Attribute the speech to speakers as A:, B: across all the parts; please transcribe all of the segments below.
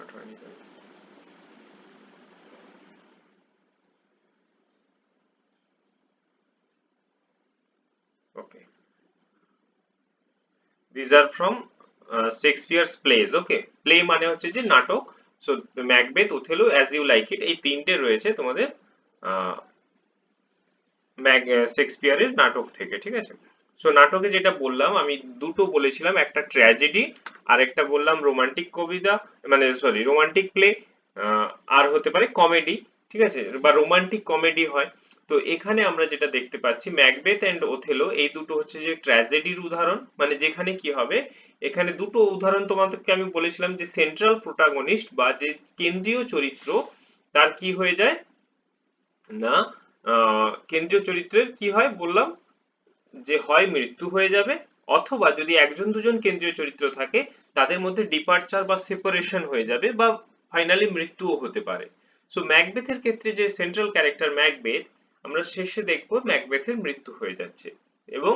A: Start হয়নি। Okay, these are from Shakespeare's plays. Okay, play মানে হচ্ছে যে নাটক। So Macbeth, Othello, as you like it, এই তিনটে রয়েছে তোমাদের শেক্সপিয়ারের নাটক থেকে, ঠিক আছে। সো নাটকে যেটা বললাম আমি, দুটো বলেছিলাম, একটা ট্র্যাজেডি আর একটা বললাম রোমান্টিক কবিতা, মানে সরি রোমান্টিক প্লে, আর হতে পারে কমেডি, ঠিক আছে, বা রোমান্টিক কমেডি হয়। তো এখানে আমরা যেটা দেখতে পাচ্ছি ম্যাকবেথ এন্ড ওথেলো, এই দুটো হচ্ছে যে ট্র্যাজেডির উদাহরণ, মানে যেখানে কি হবে, এখানে দুটো উদাহরণ তোমাদেরকে আমি বলেছিলাম যে সেন্ট্রাল প্রোটাগনিস্ট বা যে কেন্দ্রীয় চরিত্র, তার কি হয়ে যায় না, কেন্দ্রীয় চরিত্রের কি হয় বললাম, যে হয় মৃত্যু হয়ে যাবে, অথবা যদি একজন দুজন কেন্দ্রীয় চরিত্র থাকে তাদের মধ্যে ডিপার্চার বা সেপারেশন হয়ে যাবে, বা ফাইনালি মৃত্যুও হতে পারে। সো ম্যাকবেথের ক্ষেত্রে যে সেন্ট্রাল ক্যারেক্টার ম্যাকবেথ, আমরা শেষে দেখবো ম্যাকবেথের মৃত্যু হয়ে যাচ্ছে। এবং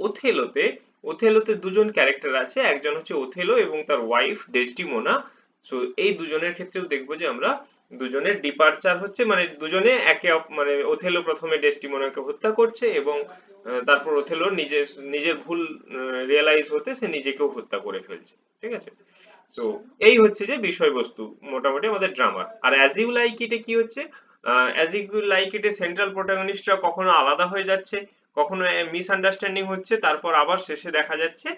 A: ওথেলোতে, ওথেলোতে দুজন ক্যারেক্টার আছে, একজন হচ্ছে ওথেলো এবং তার ওয়াইফ ডেসডিমোনা। সো এই দুজনের ক্ষেত্রেও দেখবো যে আমরা দুজনের ডিপার্চার হচ্ছে, মানে দুজনে মানে ওথেলো প্রথমে ডেসডিমোনাকে হত্যা করছে, এবং তারপর ওথেলো নিজের নিজের ভুল রিয়েলাইজ হতে সে নিজেকেও হত্যা করে ফেলছে, ঠিক আছে। সো এই হচ্ছে যে বিষয়বস্তু মোটামুটি আমাদের ড্রামার। আর অ্যাজ ইউ লাইক ইটে কি হচ্ছে, অ্যাজ ইউ লাইক ইটে সেন্ট্রাল প্রোটাগনিস্টরা কখনো আলাদা হয়ে যাচ্ছে, কখনো মিসআন্ডারস্ট্যান্ডিং হচ্ছে, তারপর আবার শেষে দেখা যাচ্ছে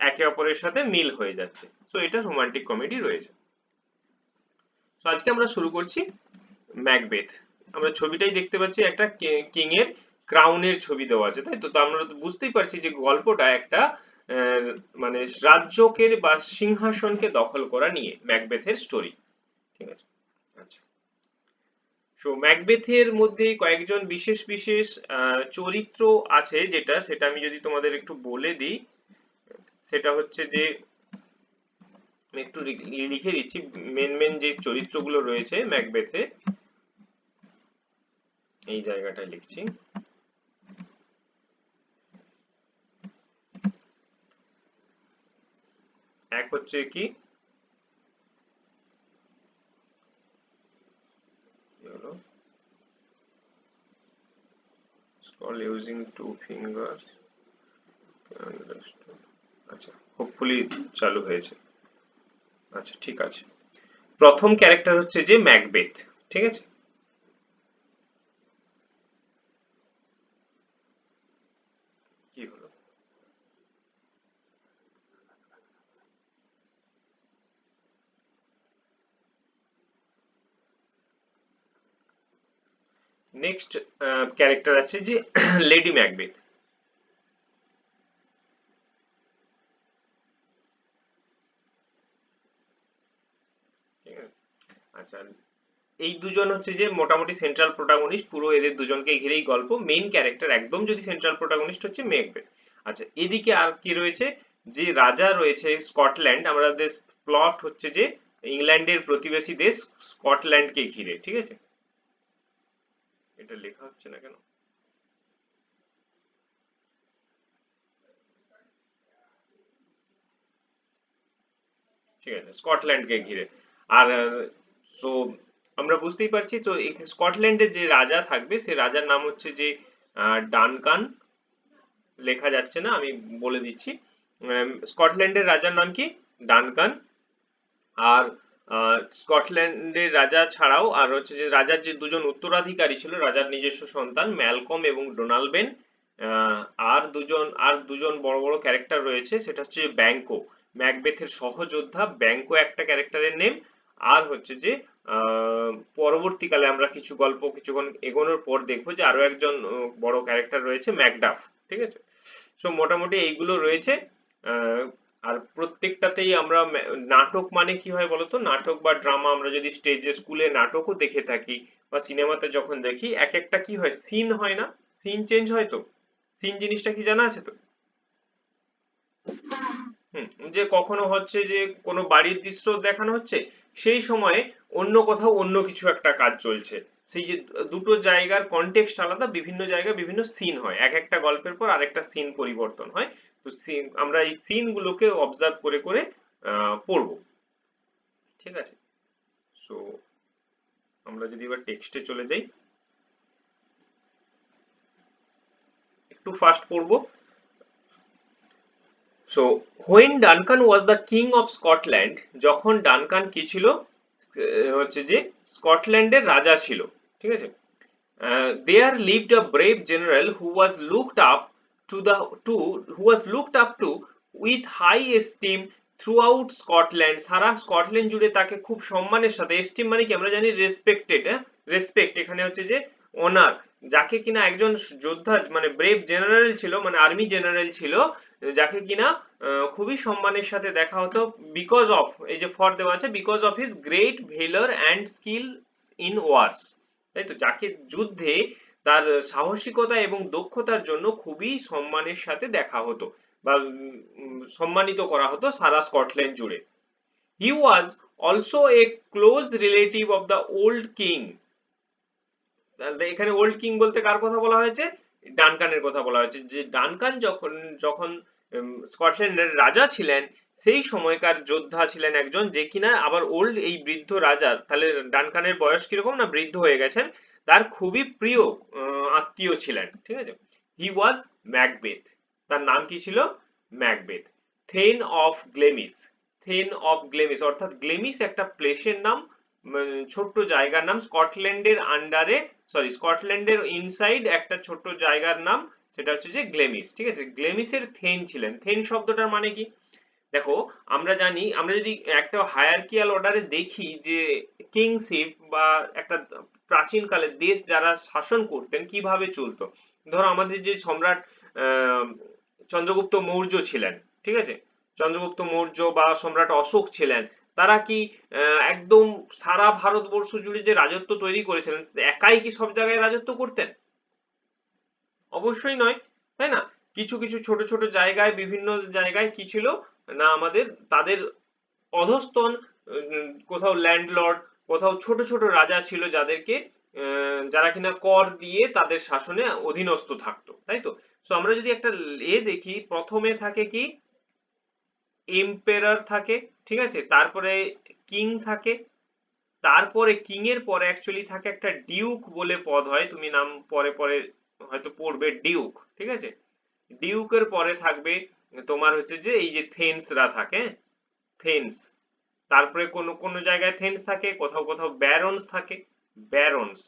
A: একে অপরের সাথে মিল হয়ে যাচ্ছে। সো এটা রোমান্টিক কমেডি রয়েছে। তো আজকে আমরা শুরু করছি ম্যাকবেথ। আমরা ছবিটাই দেখতে পাচ্ছি, একটা কিং এর ক্রাউনের ছবি দেওয়া আছে, তাই তো। তো আমরা তো বুঝতেই পারছি যে গল্পটা একটা আহ, মানে রাজ্যকের বা সিংহাসনকে দখল করা নিয়ে ম্যাকবেথের স্টোরি, ঠিক আছে। আচ্ছা, সো ম্যাকবেথের মধ্যে কয়েকজন বিশেষ বিশেষ চরিত্র আছে, যেটা সেটা আমি যদি তোমাদের একটু বলে দিই, সেটা হচ্ছে যে আমি একটু লিখে দিচ্ছি মেন মেন যে চরিত্রগুলো রয়েছে ম্যাকবেথে, এই জায়গাটায় লিখছি। এক হচ্ছে কি হলো, scroll using two fingers, আচ্ছা হোপফুলি চালু হয়েছে। আচ্ছা ঠিক আছে, প্রথম ক্যারেক্টার হচ্ছে যে ম্যাকবেথ, ঠিক আছে। কি হলো, নেক্সট ক্যারেক্টার আছে যে লেডি ম্যাকবেথ, ঠিক আছে। আচ্ছা, এই দুজন হচ্ছে যে মোটামুটি সেন্ট্রাল প্রোটাগনিস্ট, পুরো এদের দুজনকে ঘিরেই গল্প, মেইন ক্যারেক্টার একদম যদি সেন্ট্রাল প্রোটাগনিস্ট হচ্ছে ম্যাকবেথ। আচ্ছা, এদিকে আর কি রয়েছে, যে রাজা রয়েছে স্কটল্যান্ড, আমাদের প্লট হচ্ছে যে ইংল্যান্ডের প্রতিবেশী দেশ স্কটল্যান্ডকে ঘিরে, ঠিক আছে। এটা লেখা হচ্ছে না কেন, ঠিক আছে, স্কটল্যান্ডকে ঘিরে। আর তো আমরা বুঝতেই পারছি, তো স্কটল্যান্ডের যে রাজা থাকবে সে রাজার নাম হচ্ছে যে ডানকান। লেখা যাচ্ছে না, আমি বলে দিচ্ছি, স্কটল্যান্ডের রাজার নাম কি, ডানকান। আর স্কটল্যান্ডের রাজা ছাড়াও আর হচ্ছে যে রাজার যে দুজন উত্তরাধিকারী ছিল, রাজার নিজস্ব সন্তান ম্যালকম এবং ডোনালবেন। আহ, আর দুজন বড় বড় ক্যারেক্টার রয়েছে, সেটা হচ্ছে ব্যাংকো, ম্যাকবেথের সহযোদ্ধা ব্যাংকো একটা ক্যারেক্টারের নেম। আর হচ্ছে যে পরবর্তীকালে আমরা কিছু গল্প কিছুক্ষণ এগোনোর পর দেখবো যে আরো একজন বড় ক্যারেক্টার রয়েছে ম্যাকডাফ, ঠিক আছে। সো মোটামুটি এইগুলো রয়েছে। আহ, আর প্রত্যেকটাতেই আমরা নাটক মানে কি হয় বলতো, নাটক বা ড্রামা আমরা যদি স্টেজে স্কুলে নাটকও দেখে থাকি বা সিনেমাতে যখন দেখি, এক একটা কি হয়, সিন হয় না, সিন চেঞ্জ হয়। তো সিন জিনিসটা কি জানা আছে তো? হুম, যে কখনো হচ্ছে যে কোনো বাড়ির দৃশ্য দেখানো হচ্ছে, সেই সময়ে অন্য কোথাও অন্য কিছু একটা কাজ চলছে, সেই যে দুটো জায়গার কনটেক্সট আলাদা, বিভিন্ন জায়গায় বিভিন্ন সিন হয়, এক একটা গল্পের পর আরেকটা সিন পরিবর্তন হয়। তো আমরা এই সিন গুলোকে অবজার্ভ করে করে পড়বো। ঠিক আছে। সো আমরা যদি এবার টেক্সটে চলে যাই, একটু ফাস্ট পড়বো। So when Duncan was the king of Scotland, যখন ডানকান কি ছিল, হচ্ছে যে স্কটল্যান্ডের রাজা ছিল, ঠিক আছে। There lived a brave general who was looked up to with high esteem throughout Scotland. Sara Scotland জুড়ে তাকে খুব সম্মানের সাথে, এস্টিম মানে কি আমরা জানি রেসপেক্টেড, রেসপেক্ট এখানে হচ্ছে যে অনার, যাকে কিনা একজন যোদ্ধা মানে ব্রেভ জেনারেল ছিল, মানে আর্মি জেনারেল ছিল, যাকে কিনা খুবই সম্মানের সাথে দেখা হতো, বিকজ অফ, এই যে ফর দেওয়া আছে, because of his great valour and skill in wars, তাই তো, যাকে যুদ্ধে তার সাহসিকতা এবং দক্ষতার জন্য খুবই সম্মানের সাথে দেখা হতো বা সম্মানিত করা হতো সারা স্কটল্যান্ড জুড়ে। He was also a close relative of the old king. এখানে ওল্ড কিং বলতে কার কথা বলা হয়েছে? ডানকানের কথা বলা হয়েছে, যে ডানকান যখন যখন স্কটল্যান্ডের রাজা ছিলেন, সেই সময়কার যোদ্ধা ছিলেন একজন, যে কিনা আবার ওল্ড, এই বৃদ্ধ রাজার, তাহলে ডানকানের বয়স কিরকম না, বৃদ্ধ হয়ে গেছেন, তার খুবই প্রিয় আত্মীয় ছিলেন, ঠিক আছে। হি ওয়াজ ম্যাকবেথ, তার নাম কি ছিল? Macbeth. Then of Glamis, thane of Glamis অর্থাৎ গ্লেমিস একটা প্লেসের নাম, ছোট্ট জায়গার নাম, স্কটল্যান্ডের আন্ডারে, সরি স্কটল্যান্ডের ইনসাইড একটা ছোট্ট জায়গার নাম, সেটা হচ্ছে যে গ্লেমিস, ঠিক আছে। গ্লেমিসের থেন ছিলেন। থেন শব্দটার মানে কি? দেখো, আমরা জানি, আমরা যদি একটা হায়ারকিয়াল অর্ডারে দেখি যে কিংশিপ বা একটা প্রাচীনকালে দেশ যারা শাসন করতেন কিভাবে চলতো, ধরো আমাদের যে সম্রাট আহ, চন্দ্রগুপ্ত মৌর্য ছিলেন, ঠিক আছে, চন্দ্রগুপ্ত মৌর্য বা সম্রাট অশোক ছিলেন, তারা কি একদম সারা ভারতবর্ষ জুড়ে যে রাজত্ব তৈরি করেছিলেন, একাই কি সব জায়গায় রাজত্ব করতেন? অবশ্যই নয়, তাই না? কিছু কিছু ছোট ছোট জায়গায়, বিভিন্ন জায়গায় কি ছিল না, আমাদের তাদের অধস্তন, কোথাও ল্যান্ডলর্ড, কোথাও ছোট ছোট রাজা ছিল, যাদেরকে যারা কিনা কর দিয়ে তাদের শাসনে অধীনস্থ থাকতো, তাই তো। তো আমরা যদি একটা দেখি, প্রথমে থাকে কি, এম্পেরার থাকে, ঠিক আছে, তারপরে কিং থাকে, তারপরে কিং এর পরে অ্যাকচুয়ালি থাকে একটা ডিউক বলে পদ হয়, তুমি নাম পরে পরে হয়তো পড়বে, ডিউক, ঠিক আছে। ডিউকের পরে থাকবে তোমার হচ্ছে যে এই যে থেন্সরা থাকে, থেন্স, তারপরে কোন কোন জায়গায় থেন্স থাকে, কোথাও কোথাও ব্যারন্স থাকে, ব্যারন্স,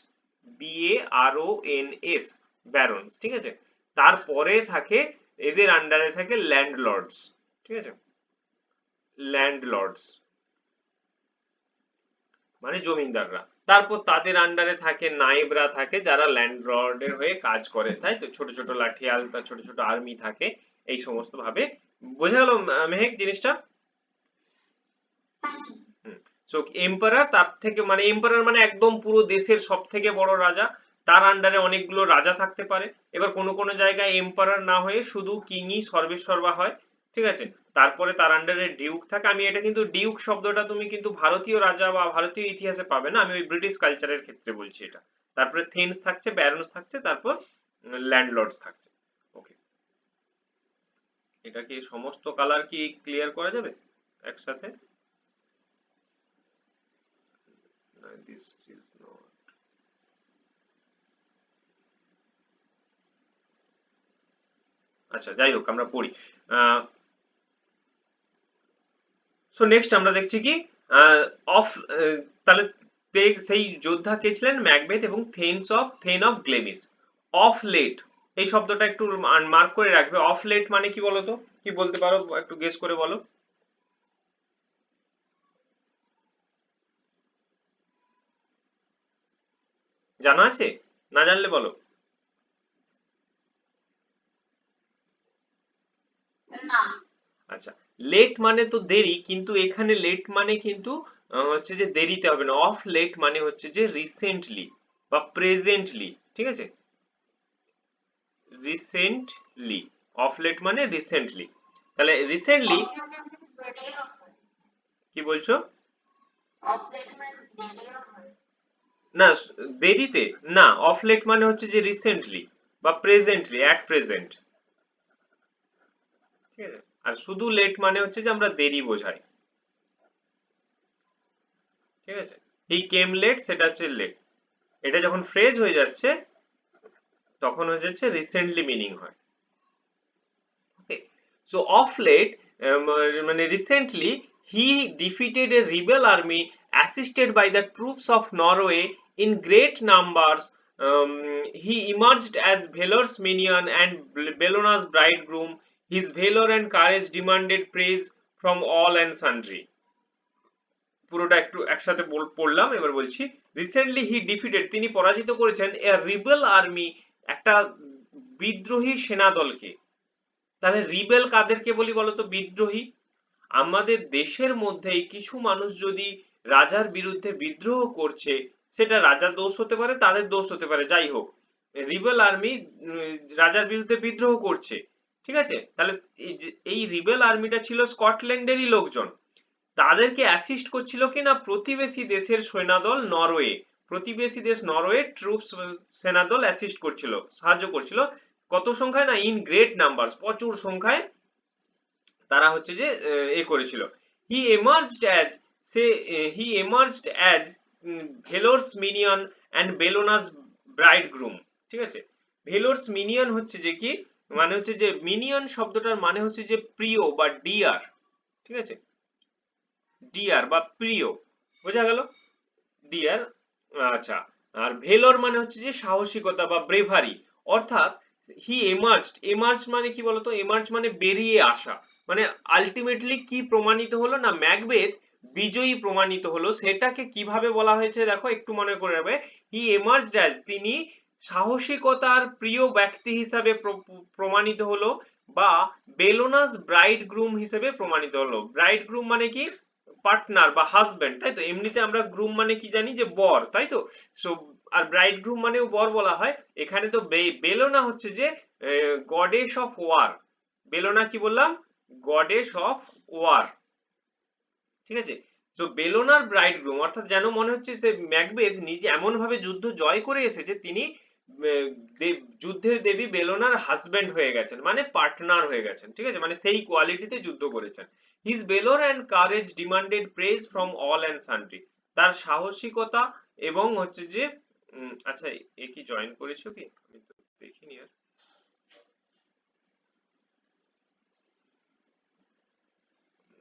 A: BARONS, ব্যারন্স, ঠিক আছে। তারপরে থাকে, এদের আন্ডারে থাকে ল্যান্ডলর্ডস, ঠিক আছে, ল্যান্ডলর্ডস মানে জমিদাররা। তারপর তাদের আন্ডারে থাকে নায়েবরা থাকে, যারা ল্যান্ডলর্ডের হয়ে কাজ করে, তাই তো, ছোট ছোট লাঠিয়াল বা ছোট ছোট আর্মি থাকে, এই সমস্ত ভাবে। বোঝা গেল মেহেক জিনিসটা? সো এম্পারার, তার থেকে মানে এম্পারার মানে একদম পুরো দেশের সব থেকে বড় রাজা, তার আন্ডারে অনেকগুলো রাজা থাকতে পারে। এবার কোনো কোনো জায়গায় এম্পারার না হয়ে শুধু কিংই সর্বেসর্বা হয়, ঠিক আছে। তারপরে তার আন্ডারে ডিউক থাকে। আমি এটা কিন্তু ডিউক শব্দটা তুমি কিন্তু ভারতীয় রাজা বা ভারতীয় ইতিহাসে পাবে না, আমি ওই ব্রিটিশ কালচারের ক্ষেত্রে বলছি এটা। তারপরে থেন্স থাকছে, ব্যারন্স থাকছে, তারপর ল্যান্ডলর্ডস থাকছে। ওকে, এটা কি সমস্ত কালার কি ক্লিয়ার করা যাবে একসাথে? দিস ইজ নট, আচ্ছা যাই হোক, আমরা পড়ি। সো নেক্সট আমরা দেখছি কি, অফ, তাহলে সেই যোদ্ধা কে ছিলেন? ম্যাকবেথ এবং thane of Glamis. Of late, এই শব্দটা একটু মার্ক করে রাখবে। অফ লেট মানে কি বলতো, কি বলতে পারো, একটু গেস করে বলো। জানা আছে? না জানলে বলো। আচ্ছা, লেট মানে তো দেরি, কিন্তু এখানে লেট মানে কিন্তু হচ্ছে যে দেরিতে হবে না। অফ লেট মানে হচ্ছে যে রিসেন্টলি বা প্রেজেন্টলি, ঠিক আছে, রিসেন্টলি। অফ লেট মানে রিসেন্টলি, তাহলে রিসেন্টলি। কি বলছো? না, দেরিতে না। অফ লেট মানে হচ্ছে যে রিসেন্টলি বা প্রেজেন্টলি, অ্যাট প্রেজেন্ট, ঠিক আছে। আর শুধু লেট মানে হচ্ছে যে আমরা দেরি বোঝাই। ঠিক আছে, হি কেম লেট সেটা হচ্ছে লেট, এটা যখন ফ্রেজ হয়ে যাচ্ছে তখন হয়ে যাচ্ছে রিসেন্টলি মিনিং হয়। ওকে, সো অফ লেট মানে recently he defeated a rebel army assisted by the troops of Norway in great numbers. He emerged as Valor's minion and Bellona's bridegroom. His valor and courage demanded praise from all and sundry. পুরোটা একটু একসাথে পড়লাম, এবার বলছি। Recently he defeated, তিনি পরাজিত করেছেন, এ rebel army, একটা বিদ্রোহী সেনা দলকে। তাহলে রিবেল কাদেরকে বলি বলতো? বিদ্রোহী। আমাদের দেশের মধ্যেই কিছু মানুষ যদি রাজার বিরুদ্ধে বিদ্রোহ করছে, সেটা রাজার দোষ হতে পারে, তাদের দোষ হতে পারে, যাই হোক, রিবেল আর্মি রাজার বিরুদ্ধে বিদ্রোহ করছে, ঠিক আছে? তাহলে এই রিবেল আর্মিটা ছিল স্কটল্যান্ডেরই লোকজন। তাদেরকে অ্যাসিস্ট করছিল কি না প্রতিবেশী দেশের সেনাদল নরওয়ে। প্রতিবেশী দেশ নরওয়ে ট্রুপস সেনাদল অ্যাসিস্ট করছিল, সাহায্য করছিল। কত সংখ্যায় না? ইন গ্রেট নাম্বারস, প্রচুর সংখ্যায় তারা হচ্ছে যে এ করেছিল। হি এমার্জড অ্যাজ, সে he emerged as valour's minion and Bellona's bridegroom. ঠিক আছে, ভেলোরস মিনিয়ন হচ্ছে যে কি, মানে হচ্ছে যে মিনিয়ন শব্দটার মানে হচ্ছে যে প্রিয় বা ডিয়ার। ঠিক আছে, ডিয়ার বা প্রিয়, বোঝা গেল? ডিয়ার। আচ্ছা, আর ভেলোর মানে হচ্ছে যে সাহসিকতা বা ব্রেভারি। অর্থাৎ হি এমার্জড, এমার্জ মানে কি বলতো? এমার্জ মানে বেরিয়ে আসা। মানে আলটিমেটলি কি প্রমাণিত হলো না, ম্যাকবেথ বিজয়ী প্রমাণিত হলো। সেটাকে কিভাবে বলা হয়েছে দেখো, একটু মনে করে রাখবে। হি এমার্জড অ্যাজ, তিনি সাহসিকতার প্রিয় ব্যক্তি হিসাবে প্রমাণিত হলো, বা বেলোনাস ব্রাইড গ্রুম হিসেবে প্রমাণিত হলো। ব্রাইড গ্রুম মানে কি? পার্টনার বা হাজবেন্ড, তাই তো? এমনিতে আমরা গ্রুম মানে কি জানি? যে বর, তাই তো? সো আর ব্রাইড গ্রুম মানেও বর বলা হয়। এখানে তো বেলোনা হচ্ছে যে গডেস অফ ওয়ার। বেলোনা কি বললাম? Goddess of war. ঠিক আছে, তো বেলোনার ব্রাইড গ্রুম, অর্থাৎ যেন মনে হচ্ছে সে ম্যাকবেথ নিজে এমন ভাবে যুদ্ধ জয় করে এসেছে, তিনি যুদ্ধের দেবী বেলোনার হাজবেন্ড হয়ে গেছেন, মানে পার্টনার হয়ে গেছেন। ঠিক আছে, মানে সেই কোয়ালিটিতে যুদ্ধ করেছেন। His valour and courage demanded praise from all and sundry. তার সাহসিকতা এবং হচ্ছে যে আচ্ছা, এ কি জয়েন করেছো কি? আমি তো দেখিনি আর।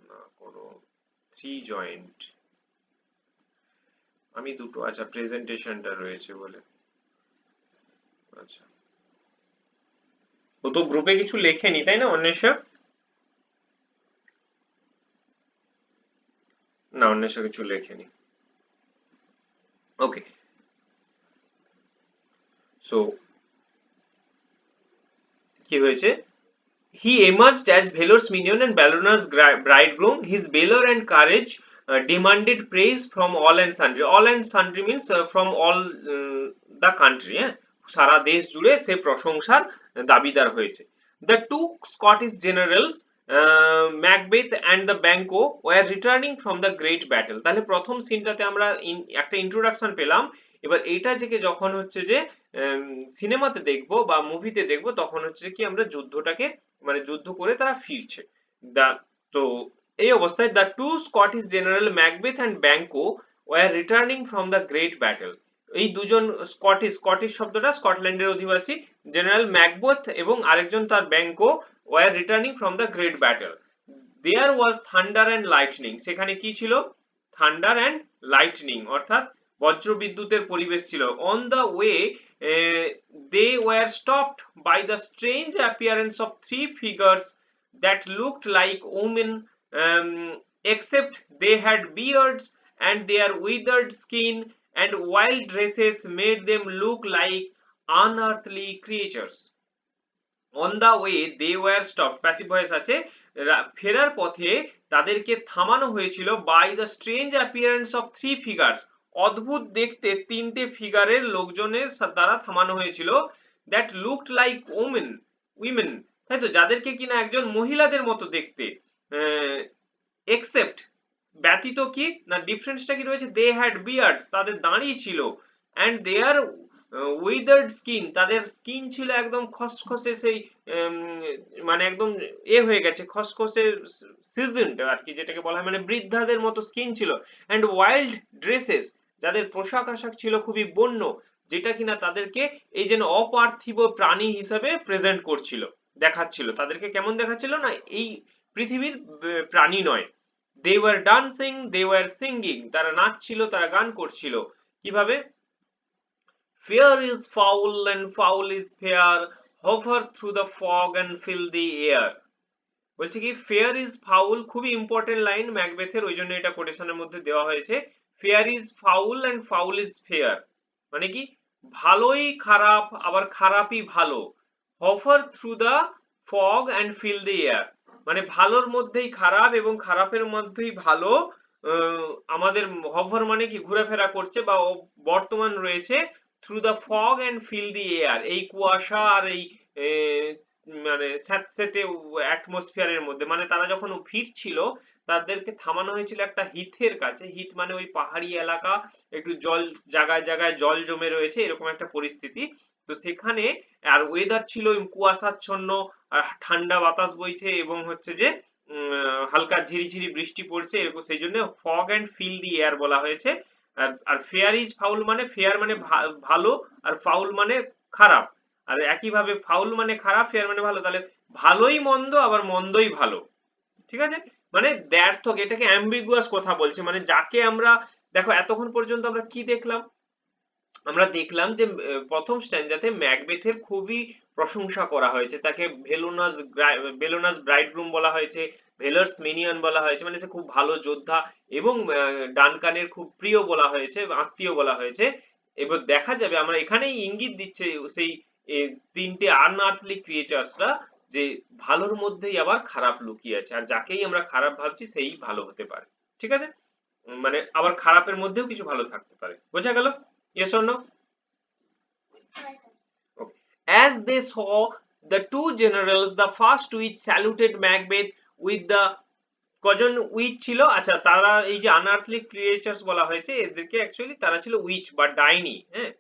A: না কোনো থ্রি জয়েন্ট, আমি দুটো, আচ্ছা প্রেজেন্টেশনটা রয়েছে বলে। আচ্ছা, ও তো গ্রুপে কিছু লেখেনি তাই না অন্বেষা? না, অন্বেষা কিছু লেখেনি। ওকে, সো কি হয়েছে? He emerged as Velor's minion and Bellona's bridegroom. His valor and courage demanded praise from all and sundry. All and sundry means from all the country. সারা দেশ জুড়ে সে প্রশংসার দাবিদার হয়েছে। The two Scottish generals, Macbeth and the Banquo, were returning from the great battle. তাহলে প্রথম সিনটাতে আমরা একটা introduction পেলাম। এবার এইটা থেকে যখন হচ্ছে যে সিনেমাতে দেখবো বা মুভিতে দেখবো, তখন হচ্ছে কি আমরা যুদ্ধটাকে, মানে যুদ্ধ করে তারা ফিরছে। দা তো এই অবস্থায় the two Scottish general Macbeth and Banquo were returning from the great battle. এই দুজন স্কটিশ, স্কটিশ শব্দটা স্কটল্যান্ডের অধিবাসী, জেনারেল ম্যাকবেথ এবং আরেকজন তার Banquo, were returning from the great battle. There was thunder and lightning. সেখানে কি ছিল? থান্ডার অ্যান্ড লাইটনিং, অর্থাৎ বজ্র বিদ্যুতের পরিবেশ ছিল। On the way they were stopped by the strange appearance of three figures that looked like women, except they had beards, and their withered skin and wild dresses made them look like unearthly creatures. On the way they were stop, passive voice আছে। ফেরার পথে তাদেরকে থামানো হয়েছিল by the strange appearance of three figures. অদ্ভুত দেখতে তিনটে ফিগারের লোকজনের দ্বারা থামানো হয়েছিল। দ্যাট লুকড লাইক উইমেন, তাই তো? যাদেরকে কিনা একজন মহিলাদের মতো দেখতে। এক্সেপ্ট, ব্যতীত কি না, ডিফারেন্সটা কি রয়েছে? দে হ্যাড বিয়ার্ডস, তাদের দাঁড়ি ছিল। অ্যান্ড দেয়ার উইদার্ড স্কিন, তাদের স্কিন ছিল একদম খসখসে, সেই মানে একদম হয়ে গেছে, খসখসে সিজনড আর কি, যেটাকে বলা হয়, মানে বৃদ্ধাদের মতো স্কিন ছিল। অ্যান্ড ওয়াইল্ড ড্রেসেস, যাদের পোশাক আশাক ছিল খুবই বন্য, যেটা কিনা তাদেরকে এই যেন অপার্থিব প্রাণী হিসাবে প্রেজেন্ট করছিল, দেখাচ্ছিল তাদেরকে, কেমন দেখাচ্ছিল না, এই পৃথিবীর প্রাণী নয়। They were dancing, they were singing, তারা নাচছিল, তারা গান করছিল। কিভাবে? Fair is foul and foul is fair, hover through the fog and fill the air. বলছে কি ফেয়ার ইজ ফাউল, খুবই ইম্পর্টেন্ট লাইন ম্যাকবেথের, ওই জন্য এটা কোটেশনের মধ্যে দেওয়া হয়েছে। Fair is foul and foul is fair, মানে কি ভালোই খারাপ আবার খারাপই ভালো। Hover through the fog and fill the air, মানে ভালোর মধ্যেই খারাপ এবং খারাপের মধ্যেই ভালো। আমাদের হভার মানে কি ঘোরাফেরা করছে বা বর্তমান রয়েছে, through the fog and filthy air, এই কুয়াশা আর এই মানে স্যাঁতস্যাঁতে অ্যাটমসফিয়ারের মধ্যে। মানে তারা যখন ফিরছিল, তাদেরকে থামানো হয়েছিল একটা হিথের কাছে। হিথ মানে ওই পাহাড়ি এলাকা, একটু জল, জায়গায় জায়গায় জল জমে রয়েছে, এরকম একটা পরিস্থিতি। তো সেখানে আর ওয়েদার ছিল কুয়াশাচ্ছন্ন, আর ঠান্ডা বাতাস বইছে এবং হচ্ছে যে হালকা ঝিরিঝিরি বৃষ্টি পড়ছে এরকম, সেই জন্য fog and filthy air বলা হয়েছে। আর ফেয়ার ইজ ফাউল মানে, ফেয়ার মানে ভালো, আর ফাউল মানে খারাপ। আর একইভাবে ফাউল মানে খারাপ, ফেয়ার মানে ভালো, তাহলে ভালোই মন্দ আবার মন্দই ভালো। ঠিক আছে, মানে দ্ব্যর্থক, এটাকে অ্যাম্বিগুয়াস কথা বলছে, মানে যাকে আমরা, দেখো এতক্ষণ পর্যন্ত আমরা কি দেখলাম, আমরা দেখলাম যে প্রথম স্ট্যান্জাতে ম্যাকবেথের খুবই প্রশংসা করা হয়েছে, তাকে ভেলোনাস ব্রাইডগ্রুম বলা হয়েছে, ভেলার্স মিনিয়ন বলা হয়েছে, মানে সে খুব ভালো যোদ্ধা, এবং ডানকানের খুব প্রিয় বলা হয়েছে, আত্মীয় বলা হয়েছে। এবার দেখা যাবে, আমরা এখানেই ইঙ্গিত দিচ্ছে সেই তিনটে আনআর্থলি ক্রিয়েচার্সরা, যে ভালোর মধ্যেই আবার খারাপ লুকিয়ে আছে, আর যাকেই আমরা খারাপ ভাবছি সেই ভালো হতে পারে। ঠিক আছে, মানে আবার খারাপের মধ্যেও কিছু ভালো থাকতে পারে। বোঝা গেল? Yes or no? Okay. As they saw the two generals, the first which saluted Macbeth with the, কজন উইচ ছিল, আচ্ছা তারা এই যে আনআর্থলি ক্রিয়েচার্স বলা হয়েছে, এদেরকে অ্যাকচুয়ালি তারা ছিল উইচ বা ডাইনি, হ্যাঁ,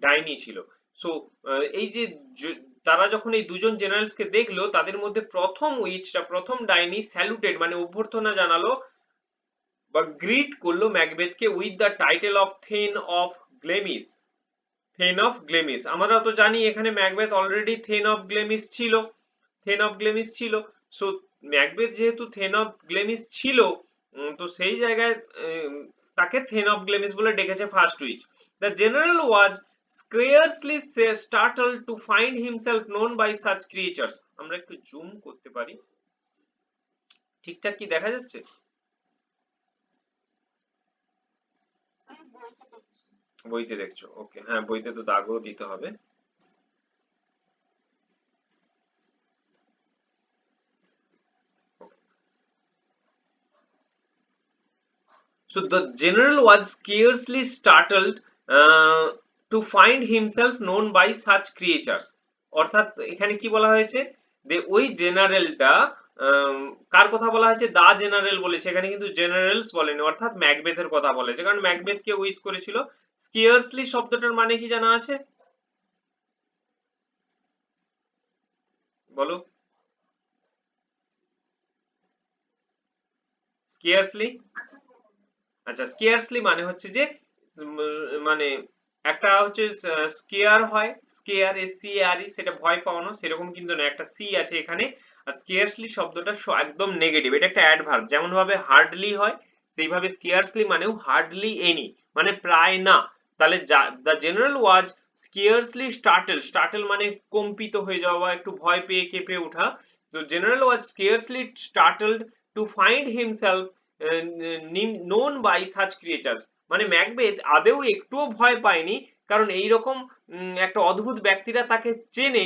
A: ডাইনি ছিল। সো এই যে তারা যখন এই দুজন জেনারেলস কে দেখলো, তাদের মধ্যে প্রথম উইচটা, প্রথম ডাইনি স্যালুটেড মানে অভ্যর্থনা জানালো বা গ্রিট করলো ম্যাকবেথকে with the title of thane of Glamis. Thane of Glamis, আমরা তো জানি এখানে Macbeth already thane of Glamis ছিল, থেন অফ গ্লেমিস ছিল। সো ম্যাকবেথ যেহেতু থেন অফ গ্লেমিস ছিল, তো সেই জায়গায় তাকে থেন অফ গ্লেমিস বলে ডেকেছে first which. The general was scarcely startled to find himself known by such creatures. আমরা একটু জুম করতে পারি, ঠিকঠাক কি দেখা যাচ্ছে? বইতে দেখছো? ওকে, হ্যাঁ বইতে তো দাগও দিতে হবে। So the general was scarcely startled to find himself known by such creatures. অর্থাৎ এখানে কি বলা হয়েছে, যে ওই জেনারেলটা, কার কথা বলা হয়েছে, দা জেনারেল বলেছে, এখানে কিন্তু জেনারেলস বলেনি, অর্থাৎ ম্যাকবেথের কথা বলেছে, কারণ ম্যাকবেথ কে উইশ করেছিল। স্কেয়ার্সলি শব্দটার মানে কি জানা আছে? বলো, স্কেয়ার্সলি। আচ্ছা, স্কেয়ারসলি মানে হচ্ছে যে মানে একটা হচ্ছে স্কেয়ার হয়, স্কেয়ার SCARE, সেটা ভয় পাওয়ানো, সেরকম কিন্তু না, একটা সি আছে এখানে। আর স্কেয়ারসলি শব্দটা একদম নেগেটিভ, এটা একটা অ্যাডভার্ব, যেমন ভাবে হার্ডলি হয় সেইভাবে স্কেয়ারসলি মানেও হার্ডলি এনি, মানে প্রায় না। তাহলে দ্য জেনারেল ওয়াজ স্কেয়ারসলি স্টার্টেল, স্টার্টেল মানে কম্পিত হয়ে যাওয়া, একটু ভয় পেয়ে কেঁপে ওঠা। তো general was scarcely startled to find himself known by such creatures, মানে ম্যাকবেথ আদেও একটুও ভয় পায়নি, কারণ এই রকম একটা অদ্ভুত ব্যক্তিরা তাকে চেনে,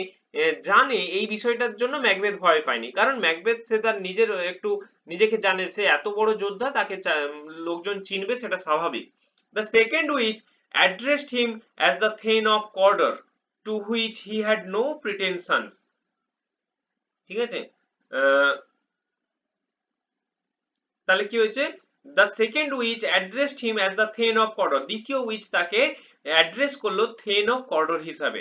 A: জানে, এই বিষয়টার জন্য ম্যাকবেথ ভয় পায়নি। কারণ ম্যাকবেথ সে তার নিজের একটু নিজেকে জানে, সে এত বড় যোদ্ধা, তাকে লোকজন চিনবে, সেটা স্বাভাবিক। The second which addressed him as the Thane of Cawdor, to which he had no pretensions. ঠিক আছে, তাহলে কি হয়েছে, the second witch addressed him as the thane of Cawdor, দ্বিতীয় উইচ তাকে অ্যাড্রেস করলো থেন অফ কর্ডর হিসাবে।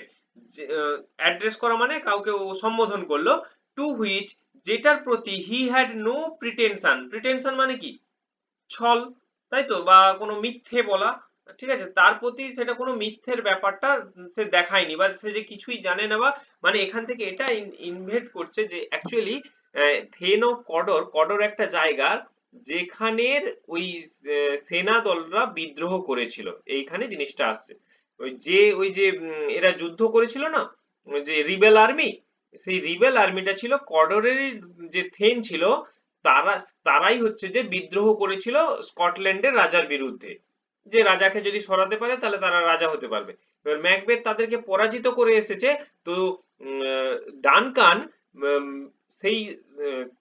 A: অ্যাড্রেস করা মানে কাউকে ও সম্বোধন করলো, টু হুইচ যেটার প্রতি হি হ্যাড নো প্রিটেনশন। প্রিটেনশন মানে কি? ছল, তাই তো, বা কোনো মিথ্যে বলা, ঠিক আছে, তার প্রতি সেটা কোনো মিথ্যের ব্যাপারটা সে দেখায়নি, বা সে যে কিছুই জানে না, বা মানে এখান থেকে এটা ইনভেট করছে যে অ্যাকচুয়ালি থেন অফ কডর, কডর একটা জায়গা যেখানের ওই সেনা দলরা বিদ্রোহ করেছিল, এইখানে জিনিসটা আসছে। ওই যে এরা যুদ্ধ করেছিল না, ওই যে রিবেল আর্মি, সেই রিবেল আর্মিটা ছিল কডরের, যে থেন ছিল তারা, তারাই হচ্ছে যে বিদ্রোহ করেছিল স্কটল্যান্ডের রাজার বিরুদ্ধে, যে রাজাকে যদি সরাতে পারে তাহলে তারা রাজা হতে পারবে। এবার ম্যাকবেথ তাদেরকে পরাজিত করে এসেছে। তো ডানকান উম, সেই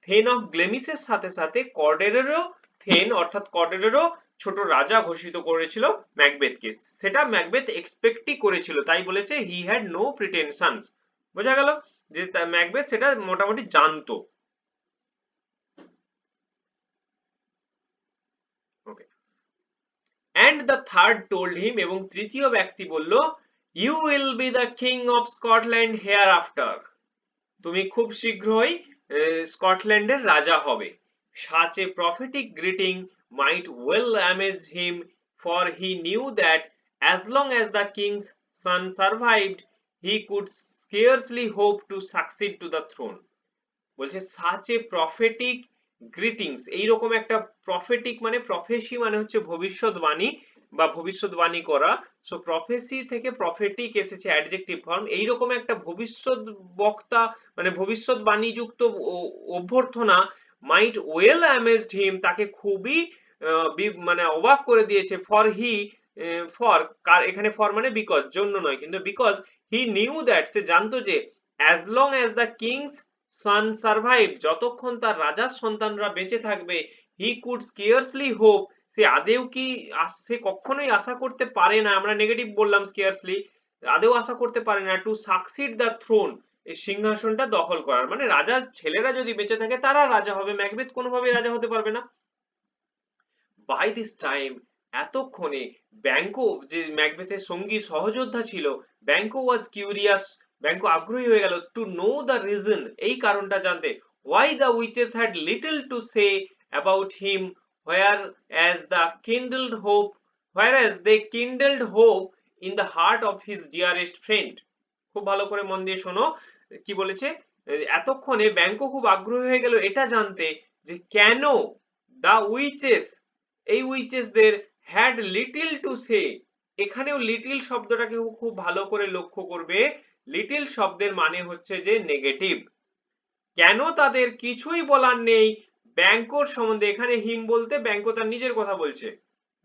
A: থেন অফ গ্লেমিসের সাথে সাথে কর্ডেরেরও থেন অর্থাৎ কর্ডেরেরও ছোট রাজা ঘোষিত করেছিল ম্যাকবেথকে। সেটা ম্যাকবেথ এক্সপেক্টই করেছিল, তাই বলেছে হি হ্যাড নো প্রিটেনশনস। বোঝা গেল যে ম্যাকবেথ সেটা মোটামুটি জানতো। Okay. And the third told him, এবং তৃতীয় ব্যক্তি বলল, you will be the king of Scotland hereafter, তুমি খুব শীঘ্রই স্কটল্যান্ডের রাজা হবে। such a prophetic greeting might well amaze him, for he knew that as long as the king's son survived he could scarcely hope to succeed to the throne। বলছে such a prophetic greetings, এইরকম একটা prophetic মানে প্রফেসি মানে হচ্ছে ভবিষ্যৎবাণী বা ভবিষ্যৎবাণী করা। সো প্রফেসি থেকে প্রফেটিক এসেছে অ্যাডজেক্টিভ ফর্ম। এইরকম একটা ভবিষ্যৎ বক্তা মানে ভবিষ্যৎবাণী যুক্ত অভ্যর্থনা মাইট ওয়েল অ্যামেজড হিম, তাকে খুবই মানে অবাক করে দিয়েছে। ফর হি, ফর কার, এখানে ফর মানে বিকজ, জন্য নয়, কিন্তু বিকজ হি নিউ দ্যাট, সে জানতো যে as long as the king's son survive, যতক্ষণ তার রাজার সন্তানরা বেঁচে থাকবে, হি কুড স্কেয়ারসলি হোপ, সে আদেও কি, সে কখনোই আশা করতে পারে না, আমরা নেগেটিভ বললাম স্কেয়ারসলি, আদেও আশা করতে পারে না, টু সাকসিড দ্য থ্রোন, এই সিংহাসনটা দখল করার, মানে রাজার ছেলেরা যদি বেঁচে থাকে তারা রাজা হবে, ম্যাকবেথ কোনোভাবেই রাজা হতে পারবে না। বাই দিস টাইম, এতক্ষণে ব্যাংকো, যে ম্যাকবেথের সঙ্গী সহযোদ্ধা ছিল, ব্যাংকো ওয়াজ কিউরিয়াস, ব্যাংকো আগ্রহী হয়ে গেল, টু নো দ্য রিজন, এই কারণটা জানতে, why the witches had little to say about him, whereas the kindled hope, whereas they kindled hope in the heart of his dearest friend. খুব ভালো করে মন দিয়ে শোনো কি বলেছে। এতক্ষণে ব্যাংকো খুব আগ্রহী হয়ে গেল এটা জানতে যে কেন দা উইচেস, এই উইচেসদের, হ্যাড লিটিল টু সে, এখানেও লিটিল শব্দটাকে খুব ভালো করে লক্ষ্য করবে। লিটিল শব্দের মানে হচ্ছে যে নেগেটিভ। কেন তাদের কিছুই বলার নেই ব্যাংকোর সম্বন্ধে, এখানে হিম বলতে ব্যাংকো তার নিজের কথা বলছে,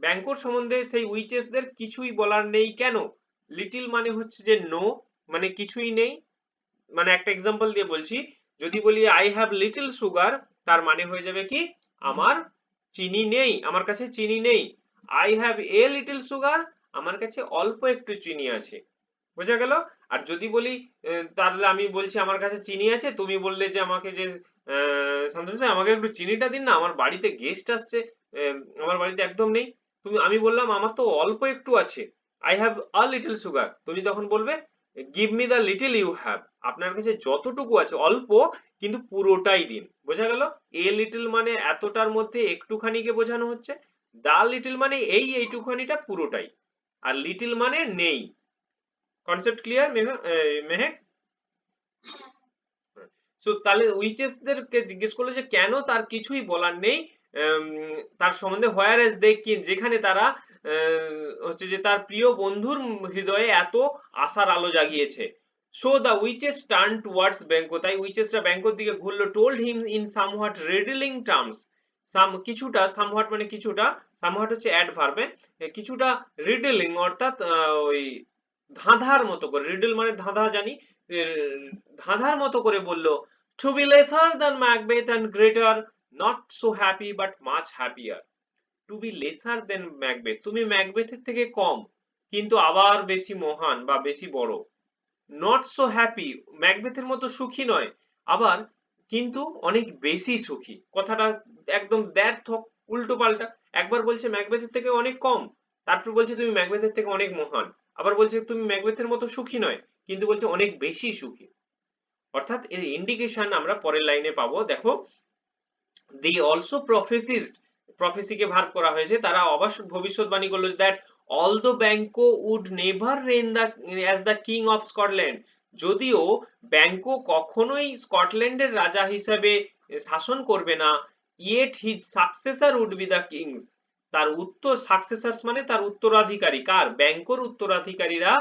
A: ব্যাংকোর সম্বন্ধে সেই উইচেসদের কিছুই বলার নেই কেন। লিটিল মানে হচ্ছে যে নো, মানে কিছুই নেই। মানে একটা এক্সাম্পল দিয়ে বলছি, যদি বলি আই হ্যাভ লিটল সুগার, তার মানে হয়ে যাবে কি, আমার চিনি নেই, আমার কাছে চিনি নেই। I have a little sugar, আমার কাছে অল্প একটু চিনি আছে। বোঝা গেল? আর যদি বলি তাহলে আমি বলছি আমার কাছে চিনি আছে, তুমি বললে যে আমাকে যে শান্তনু স্যার আমাকে একটু চিনিটা দিন না, আমার বাড়িতে গেস্ট আসছে, আমার বাড়িতে একদম নেই। আমি বললাম আমার তো অল্প একটু আছে, I have a little sugar, তুমি তখন বলবে give me the little you have, আপনার কাছে যতটুকু আছে অল্প কিন্তু পুরোটাই দিন। বোঝা গেল? এ লিটল মানে এতটার মধ্যে একটুখানিকে বোঝানো হচ্ছে, দা লিটল মানে এইটুখানিটা পুরোটাই, আর লিটল মানে নেই। Concept clear Mehak? সো তাহলে উইচেসদেরকে জিজ্ঞেস করলো যে কেন তার কিছুই বলার নেই তার সম্বন্ধে, হোয়ার এজ দে কিন, যেখানে তারা হচ্ছে যে তার প্রিয় বন্ধুর হৃদয়ে এত আশার আলো জাগিয়েছে। So the witches turn towards Banquo, তাই উইচেসরা ব্যাংকোর দিকে ঘুরলো, told him in somewhat riddling terms, কিছুটা, সামহাট মানে কিছুটা, সামহাট হচ্ছে অ্যাডভার্বে, কিছুটা রিডলিং অর্থাৎ ওই ধাঁধার মতো করে, রিডল মানে ধাঁধা জানি, ধাঁধার মতো করে বলল, to be lesser than Macbeth and greater, not so happy but much happier. To be lesser than Macbeth, তুমি ম্যাকবেথের থেকে কম কিন্তু আবার বেশি মহান বা বেশি বড়। নট সো হ্যাপি, ম্যাকবেথের মতো সুখী নয়, আবার কিন্তু অনেক বেশি সুখী। কথাটা একদম ব্যর্থ, উল্টো পাল্টা। একবার বলছে ম্যাকবেথের থেকে অনেক কম, তারপর বলছে তুমি ম্যাকবেথের থেকে অনেক মহান, আবার বলছে তুমি ম্যাকবেথের মতো সুখী নয়, কিন্তু বলছে অনেক বেশি সুখী। অর্থাৎ এর ইন্ডিকেশন আমরা পরের লাইনে পাবো। দেখো, দি অলসো প্রফেসিসড, প্রফেসিকে ভার্ব করা হয়েছে, তারা অবশ্য ভবিষ্যৎবাণী করলো that although Banquo would never reign the as the king of Scotland, যদিও ব্যাংকো কখনোই স্কটল্যান্ডের রাজা হিসেবে শাসন করবে না, yet his successor would be the kings, তার উত্তর সাকসেসার্স মানে তার উত্তরাধিকারী, কার, ব্যাংকোর উত্তরাধিকারীরা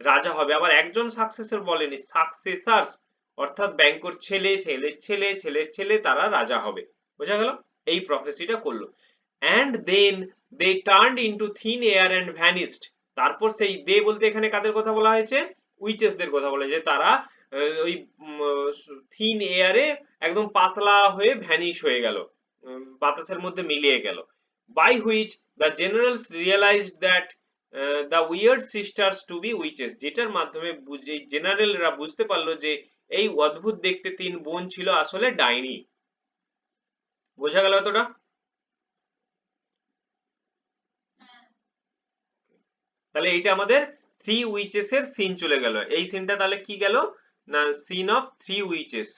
A: রাজা হবে। আবার একজন সাকসেসর বলেনি, সাকসেসার্স, অর্থাৎ ব্যাংকোর ছেলে, ছেলের ছেলে, ছেলের ছেলে, তারা রাজা হবে। বোঝা গেল? এই প্রফেসিটা করলো। And then they turned into thin air and vanished, তারপর সেই দে বলতে এখানে কাদের কথা বলা হয়েছে, উইচেসদের কথা বলা হয়েছে, তারা ওই থিন এয়ারে একদম পাতলা হয়ে ভ্যানিশ হয়ে গেল, বাতাসের মধ্যে মিলিয়ে গেল। By which the generals realised that the weird sisters to be witches, যেটার মাধ্যমে জেনারেলরা বুঝতে পারলো যে এই অদ্ভুত দেখতে তিন বোন ছিল আসলে ডাইনি। বোঝা গেল এতটা? তাহলে এইটা আমাদের থ্রি উইচেস এর সিন চলে গেল। এই সিনটা তাহলে কি গেল না, scene of three witches.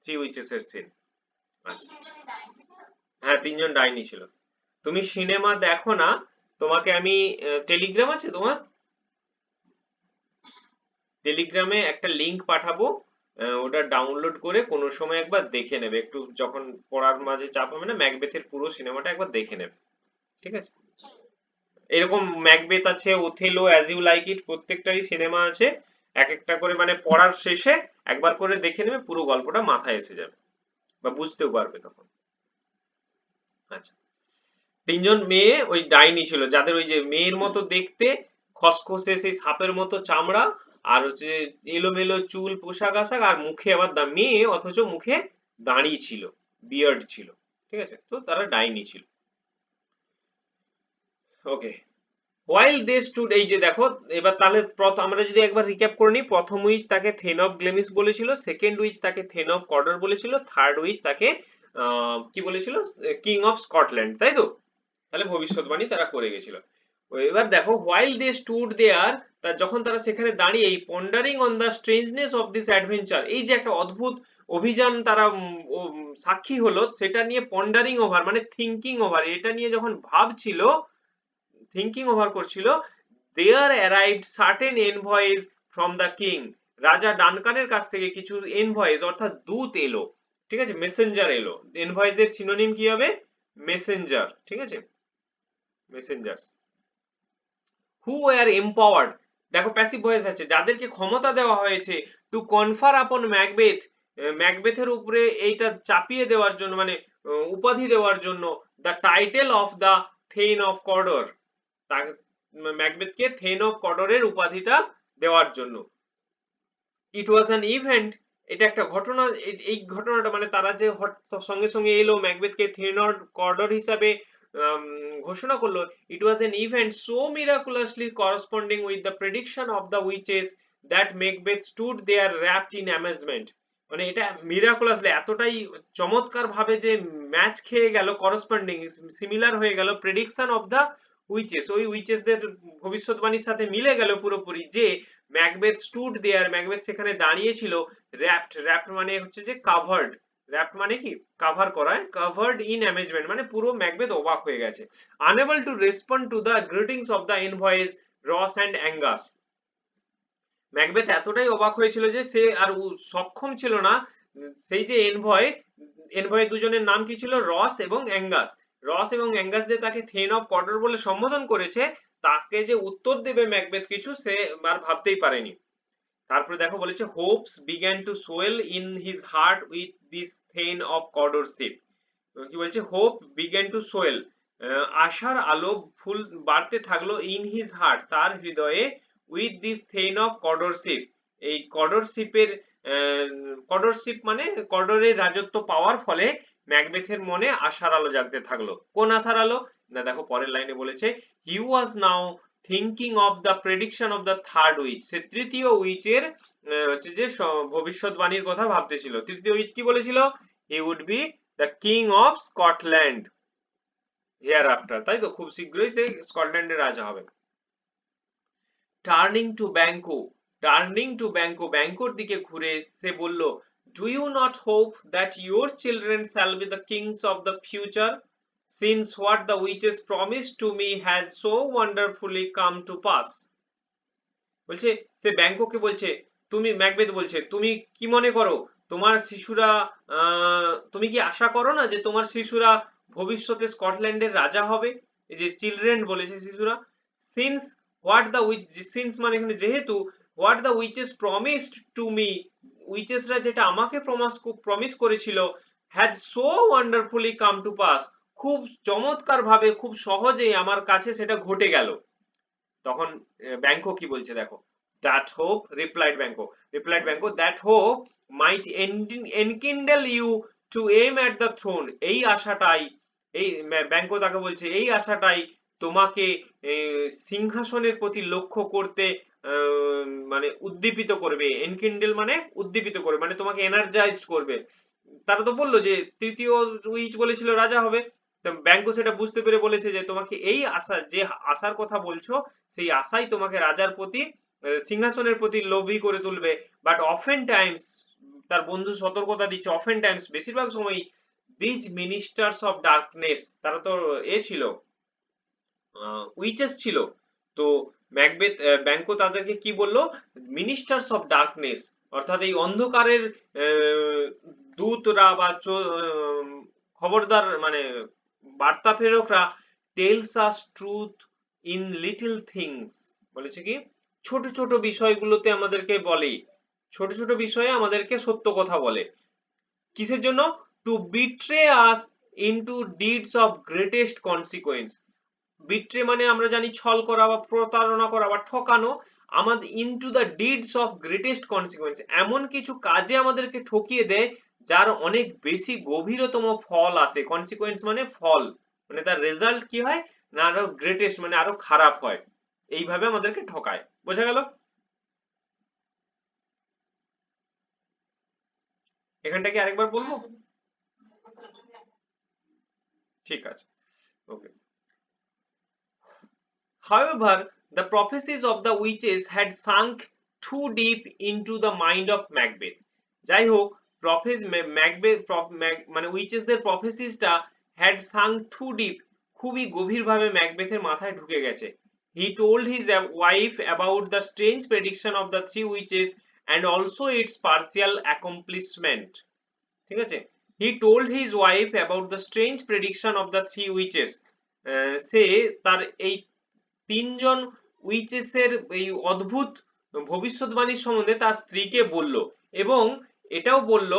A: Three witches এর সিন। আচ্ছা, হ্যাঁ, তিনজন ডাইনি ছিল। তুমি সিনেমা দেখো না, তোমাকে আমি টেলিগ্রাম আছে তোমার, টেলিগ্রামে একটা লিংক পাঠাবো, ওটা ডাউনলোড করে কোনো সময় একবার দেখে নেবে, একটু যখন পড়ার মাঝে চাপ হবে না, ম্যাকবেথের পুরো সিনেমাটা একবার দেখে নেবে, ঠিক আছে? এরকম ম্যাকবেথ আছে, Othello, as you like it, প্রত্যেকটারই সিনেমা আছে। এক একটা করে মানে পড়ার শেষে একবার করে দেখে নেবে, পুরো গল্পটা মাথায় এসে যাবে বা বুঝতেও পারবে তখন। আচ্ছা, তিনজন মেয়ে ওই ডাইনি ছিল, যাদের ওই যে মেয়ের মতো দেখতে, খসখসে সেই সাপের মতো চামড়া, আর হচ্ছে এলোমেলো চুল, পোশাক আশাক, আর মুখে আবার মেয়ে অথচ মুখে দাঁড়িয়ে ছিল, বিয়ার্ড ছিল, ঠিক আছে? তো তারা ডাইনি ছিল। ওকে, হোয়াইল দে স্টুড, এই যে দেখো, এবার তাহলে আমরা যদি একবার রিক্যাপ করে নিই, প্রথম উইচ তাকে থেন অফ গ্লেমিস বলেছিল, সেকেন্ড উইচ তাকে থেন অফ কর্ডর বলেছিল, থার্ড উইচ তাকে কি বলেছিল, কিং অফ স্কটল্যান্ড, তাই তো? তাহলে ভবিষ্যৎবাণী তারা করে গেছিল। এবার দেখো, হোয়াইল দে স্টুড দেয়ার, যখন তারা সেখানে দাঁড়িয়ে pondering on the strangeness of this adventure, এই যে একটা অদ্ভুত অভিযান তারা সাক্ষী হলো, সেটা নিয়ে পন্ডারিং ওভার মানে থিঙ্কিং ওভার, এটা নিয়ে যখন ভাবছিল, থিঙ্কিং ওভার করছিল, there arrived certain envoys from the king, রাজা ডানকানের কাছ থেকে কিছু এনভয়েস অর্থাৎ দূত এলো, ঠিক আছে, মেসেঞ্জার এলো। এনভয়েস এর সিনোনিম কি হবে, মেসেঞ্জার, ঠিক আছে, মেসেঞ্জার্স। হু ওয়ার এম্পাওয়ার্ড, দেখো প্যাসিভ ভয়েস আছে, যাদেরকে ক্ষমতা দেওয়া হয়েছে, টু কনফার আপন ম্যাকবেথ, ম্যাকবেথের উপরে এইটা চাপিয়ে দেওয়ার জন্য, মানে উপাধি দেওয়ার জন্য, the title of the thane of Cawdor, তাকে ম্যাকবেথকে থেন অফ কর্ডরের উপাধিটা দেওয়ার জন্য। ইট ওয়াজ অ্যান ইভেন্ট, এটা একটা ঘটনা, এই ঘটনাটা মানে তারা যে সঙ্গে সঙ্গে এলো ম্যাকবেথকে থেন অফ কর্ডর হিসাবে ঘোষণা করলো, it was an event so miraculously corresponding with the prediction of the witches that Macbeth stood there wrapped in amazement, মানে এটা মিরাকুলাসলি এতটাই চমৎকার ভাবে যে ম্যাচ খেয়ে গেল, করসপন্ডিং সিমিলার হয়ে গেল প্রেডিকশন অফ দ্য উইচেস, ওই উইচেসদের ভবিষ্যৎবাণীর সাথে মিলে গেল পুরোপুরি, যে ম্যাকবেথ স্টুড দেয়ার, ম্যাকবেথ সেখানে দাঁড়িয়ে ছিল, র্যাপড, র্যাপড মানে হচ্ছে যে কাভার্ড, র্যাপড মানে কি কাভার করা, কাভার্ড ইন অ্যামেজমেন্ট মানে পুরো ম্যাকবেথ অবাক হয়ে গেছে, unable to respond to the greetings of the envoys Ross and Angus, Macbeth এতটাই অবাক হয়েছিল যে সে আর সক্ষম ছিল না, সেই যে এনভয়, এনভয় দুজনের নাম কি ছিল, রস এবং অ্যাঙ্গাস, রস এবং অ্যাঙ্গাস যে তাকে থেন অফ কর্ডর বলে সম্বোধন করেছে, তাকে যে উত্তর দেবে ম্যাকবেথ কিছু, সে আর ভাবতেই পারেনি। তারপরে দেখো বলেছে, hopes began to swell in his heart with this thane of Cawdorship, কি বলছে, হোপ বিগ্যান টু সোয়েল, আশার আলো ফুল বাড়তে থাকলো, ইন হিজ হার্ট তার হৃদয়ে, উইথ দিস থেন অফ কর্ডরশিপ, এই কর্ডরশিপের, কর্ডরশিপ মানে কর্ডরের রাজত্ব পাওয়ার ফলে ম্যাকবেথের মনে আশার আলো জাগতে থাকলো। কোন আশার আলো না, দেখো পরের লাইনে বলেছে, he was now thinking of the prediction of the third witch, সে তৃতীয় উইচের হচ্ছে যে ভবিষ্যৎবাণীর কথা ভাবতেছিল। তৃতীয় উইচ কি বলেছিল, he would be the king of Scotland, hereafter, তাই তো, খুব শীঘ্রই সে স্কটল্যান্ডের রাজা হবে। Turning to Banquo, turning to Banquo, ব্যাংকোর দিকে ঘুরে সে বলল, do you not hope that your children shall be the kings of the future, since what the witches promise to me has so wonderfully come to pass. বলছে, সে ব্যাংককে বলছে, তুমি, ম্যাকবেথ বলছে, তুমি কি মনে করো তোমার শিশুরা, তুমি কি আশা করো না যে তোমার শিশুরা ভবিষ্যতে স্কটল্যান্ডের রাজা হবে? এই যে চিলড্রেন বলেছে, শিশুরা। Since what the witch, since মানে এখানে যেহেতু, what the witches promised to me, উইচেসরা যেটা আমাকে প্রমিস করেছিল, has so wonderfully come to pass, খুব চমৎকার ভাবে, খুব সহজেই আমার কাছে সেটা ঘটে গেল। তখন ব্যাংকো কি বলছে দেখো, that hope, replied Banquo, that hope might enkindle you to aim at the throne, এই আশাটাই, এই ব্যাংকো তাকে বলছে, এই আশাটাই তোমাকে সিংহাসনের প্রতি লক্ষ্য করতে মানে উদ্দীপিত করবে। এনকিন্ডেল মানে উদ্দীপিত করবে, মানে তোমাকে এনার্জাইজড করবে। তারা তো বললো যে তৃতীয় উইচ বলেছিল রাজা হবে, ব্যাংকো সেটা বুঝতে পেরে বলেছে যে তোমাকে এই আশা, যে আশার কথা বলছো, সেই আশাই তোমাকে রাজার প্রতি, সিংহাসনের প্রতি লোভী করে তুলবে। বাট অফেন টাইমস, তার বন্ধু সতর্কতা দিচ্ছে, অফেন টাইমস বেশিরভাগ সময়, দিজ মিনিস্টার্স অফ ডার্কনেস, তারা তো ছিল, উইচেস ছিল। তো ম্যাকবেথ, ব্যাংকো তাদেরকে কি বললো, মিনিস্টার্স অফ ডার্কনেস, অর্থাৎ এই অন্ধকারের দূতরা বা খবরদার মানে বার্তা প্রেরকরা, tells us truth in little things, বলেছে কি, ছোট ছোট বিষয়গুলোতে আমাদেরকে বলে, ছোট ছোট বিষয়ে আমাদেরকে সত্য কথা বলে। কিসের জন্য? To betray us into deeds of greatest consequence. Betray মানে আমরা জানি ছল করা বা প্রতারণা করা বা ঠকানো, আমাদের into the deeds of greatest consequence, এমন কিছু কাজে আমাদেরকে ঠকিয়ে দেয় যার অনেক বেশি গভীরতম ফল আসে। কনসিকোয়েন্স মানে ফল, মানে তার রেজাল্ট কি হয় না, আরো গ্রেটেস্ট মানে আরো খারাপ হয়, এইভাবে আমাদেরকে ঠকায়। বোঝা গেল? এখানটা কি আরেকবার বলবো? ঠিক আছে, ওকে। However, the prophecies of the witches had sunk too deep into the mind of Macbeth. যাই হোক, মানে উইচেসদের প্রফেসিসটা had sunk too deep, খুবই গভীরভাবে ম্যাকবেথের মাথায় ঢুকে গেছে। He told his wife about the strange prediction of the three witches and also its partial accomplishment. ঠিক আছে? He told his wife about the strange prediction of the three witches. সে তার এই তিনজন উইচেসের এই অদ্ভুত ভবিষ্যৎবাণীর সম্বন্ধে তার স্ত্রীকে বলল, এবং এটাও বলল,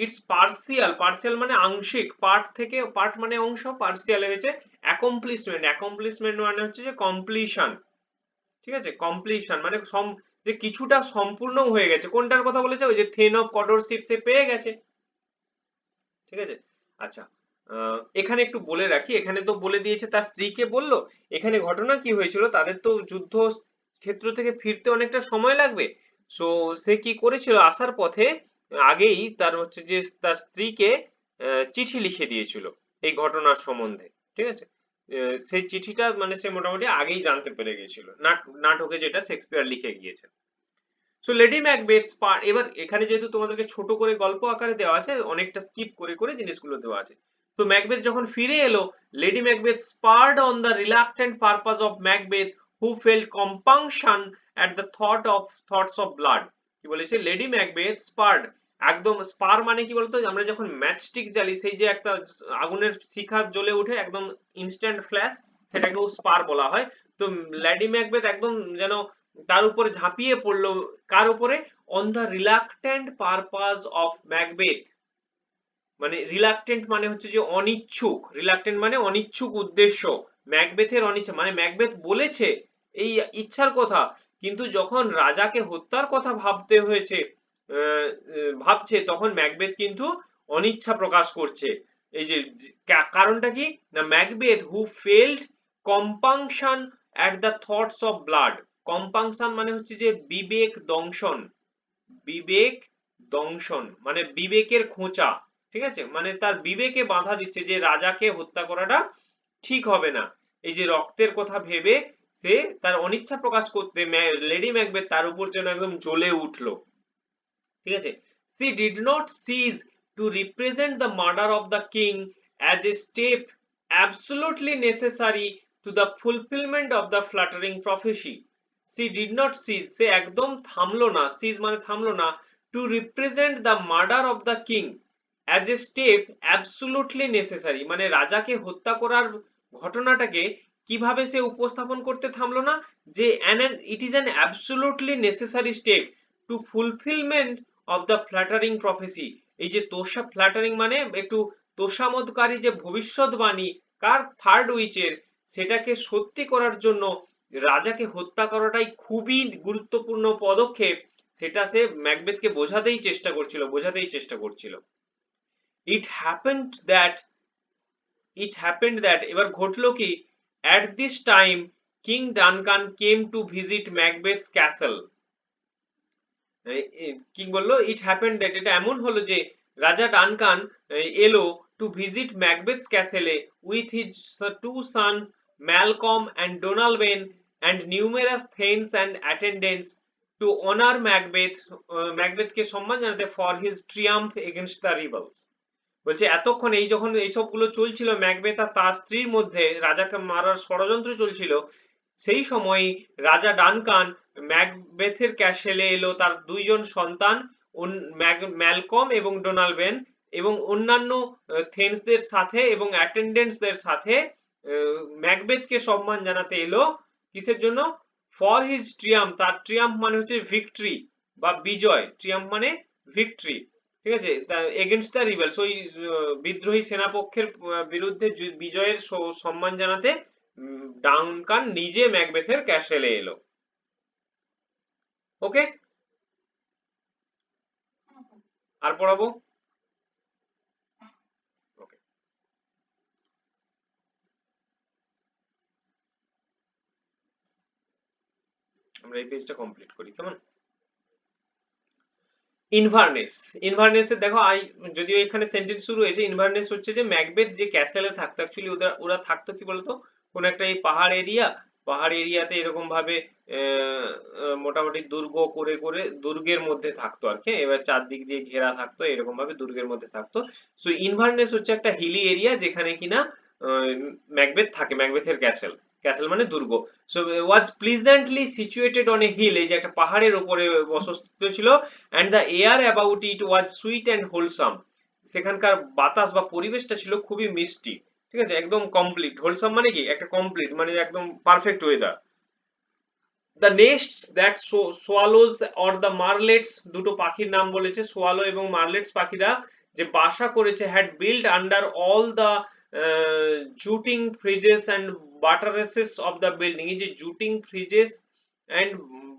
A: ইটস পার্সিয়াল, পার্সিয়াল মানে আংশিক, পার্ট থেকে, পার্ট মানে অংশ, পার্সিয়াল হয়েছে অ্যাকমপ্লিশমেন্ট, অ্যাকমপ্লিশমেন্ট মানে হচ্ছে যে কমপ্লিশন। ঠিক আছে, কমপ্লিশন মানে যে কিছুটা সম্পূর্ণ হয়ে গেছে। কোনটার কথা বলেছে? ওই যে থেন অফ কডরশিপ সে পেয়ে গেছে। ঠিক আছে, আচ্ছা, এখানে একটু বলে রাখি, এখানে তো বলে দিয়েছে তার স্ত্রীকে বলল, এখানে ঘটনা কি হয়েছিল, তাদের তো যুদ্ধ ক্ষেত্র থেকে ফিরতে অনেকটা সময় লাগবে। সো সে কি করেছিল, আসার পথে আগেই তার হচ্ছে যে তার স্ত্রীকে চিঠি লিখে দিয়েছিল এই ঘটনার সম্বন্ধে। ঠিক আছে, সেই চিঠিটা মানে সে মোটামুটি আগেই জানতে পেরে গিয়েছিল, নাটকে যেটা শেক্সপিয়ার লিখে গিয়েছে। সো লেডি ম্যাকবেথ স্পার, এবার এখানে যেহেতু তোমাদেরকে ছোট করে গল্প আকারে দেওয়া আছে, অনেকটা স্কিপ করে করে জিনিসগুলো দেওয়া আছে। তো ম্যাকবেথ যখন ফিরে এলো, lady Macbeth spurred on the reluctant purpose of Macbeth, who felt compunction at the thoughts of blood. কি বলেছে? লেডি ম্যাকবেথ স্পার্ড, একদম স্পার মানে কি বলতো, আমরা যখন ম্যাচস্টিক জ্বালি, সেই যে একটা আগুনের শিখা জ্বলে ওঠে একদম ইনস্ট্যান্ট ফ্ল্যাশ, সেটাকেও স্পার বলা হয়। তো লেডি ম্যাকবেথ একদম যেন তার উপরে ঝাঁপিয়ে পড়লো। কার উপরে? On the reluctant purpose of Macbeth, মানে রিলাক্টেন্ট মানে হচ্ছে যে অনিচ্ছুক, রিলাক্টেন্ট মানে অনিচ্ছুক উদ্দেশ্য, ম্যাকবেথের অনিচ্ছা, মানে ম্যাকবেথ বলেছে এই ইচ্ছার কথা, কিন্তু যখন রাজাকে হত্যার কথা ভাবতে হয়েছে, ভাবছে, তখন ম্যাকবেথ কিন্তু অনিচ্ছা প্রকাশ করছে। এই যে কারণটা কি না, Macbeth who felt compunction at the thoughts of blood. Compunction মানে হচ্ছে যে বিবেক দংশন, বিবেক দংশন মানে বিবেকের খোঁচা। ঠিক আছে, মানে তার বিবেকে বাধা দিচ্ছে যে রাজাকে হত্যা করাটা ঠিক হবে না। এই যে রক্তের কথা ভেবে সে তার অনিচ্ছা প্রকাশ করতে লেডি ম্যাকবেথ তার উপর যেন একদম জ্বলে উঠলো। ঠিক আছে, she did not cease to represent the murder of the king as a step absolutely necessary to the fulfillment of the flattering prophecy. She did not cease, সে একদম থামলো না, cease মানে থামলো না, to represent the murder of the king as a step absolutely necessary, মানে রাজাকে হত্যা করার ঘটনাটাকে কিভাবে সে উপস্থাপন করতে থামলো না, যে it is an absolutely necessary step to fulfillment of the flattering prophecy. এই যে তোষা ফ্ল্যাটারিং মানে একটু তোষামোদকারী যে ভবিষ্যৎবাণী কার থার্ড উইচের, সেটাকে সত্যি করার জন্য রাজাকে হত্যা করাটাই খুবই গুরুত্বপূর্ণ পদক্ষেপ, সেটা সে ম্যাকবেথকে বোঝাতেই চেষ্টা করছিল। it happened that এবার ঘটলো কি, at this time King Duncan came to visit Macbeth's castle. কি বললো, ইট হ্যাপেন্ড দ্যাট, এটা এমন হলো যে রাজা ডানকান এলো টু ভিজিট ম্যাকবেথস ক্যাসেলে with his two sons Malcolm and Donalbain and numerous thanes and attendants to honour ম্যাকবেথকে সম্মান জানাতে for his triumph against the rebels. বলছে এতক্ষণ এই যখন এইসবগুলো চলছিল ম্যাকবেথ আর তার স্ত্রীর মধ্যে রাজাকে মারার ষড়যন্ত্র চলছিল, সেই সময় রাজা ডানকান ম্যাকবেথের ক্যাসেলে এলো তার দুইজন সন্তান ম্যালকম এবং ডোনালবেন এবং অন্যান্য থেন্সদের সাথে এবং অ্যাটেন্ডেন্টসদের সাথে ম্যাকবেথকে সম্মান জানাতে এলো। কিসের জন্য? ফর হিজ ট্রিয়াম্ফ, তার ট্রিয়াম্ফ মানে হচ্ছে ভিক্টরি বা বিজয়, ট্রিয়াম্ফ মানে ভিক্টরি, ঠিক আছে, এগেনস্ট দ্য রিবেলস, ওই বিদ্রোহী সেনাপক্ষের বিরুদ্ধে বিজয়ের সম্মান জানাতে ডানকান নিজে ম্যাকবেথের ক্যাসেলে এলো। ওকে, আর পড়াবো? ওকে, আমরা এই পেজটা কমপ্লিট করি, কেমন? ইনভারনেস, ইনভারনেসে দেখো যদিও এখানে সেন্টেন্স শুরু হয়েছে, ইনভারনেস হচ্ছে যে ম্যাকবেথ যে ক্যাসেলে থাকতো, অ্যাকচুয়ালি ওরা থাকতো কি বলতো, কোন একটা এই পাহাড় এরিয়াতে এরকম ভাবে মোটামুটি দুর্গ করে করে দুর্গের মধ্যে থাকতো আর কি, এবার চারদিক দিয়ে ঘেরা থাকতো, এরকম ভাবে দুর্গের মধ্যে থাকতো। সো ইনভারনেস হচ্ছে একটা হিলি এরিয়া যেখানে কিনা ম্যাকবেথ থাকে, ম্যাকবেথের ক্যাসেল, ক্যাসেল মানে দুর্গ। So was pleasantly situated on a hill, এই যে একটা পাহাড়ের উপরে বসস্থিত ছিল, and the air about it was sweet and wholesome, সেখানকার বাতাস বা পরিবেশটা ছিল খুবই মিষ্টি, ঠিক আছে, একদম কমপ্লিট। হোলসাম মানে কি, একটা কমপ্লিট মানে একদম perfect weather. The nests that swallows or the martlets, দুটো পাখির নাম বলেছে, সোয়ালো এবং মার্লেটস পাখিরা যে বাসা করেছে, had build under all the jutting friezes and buttresses of the building. এই যে jutting friezes and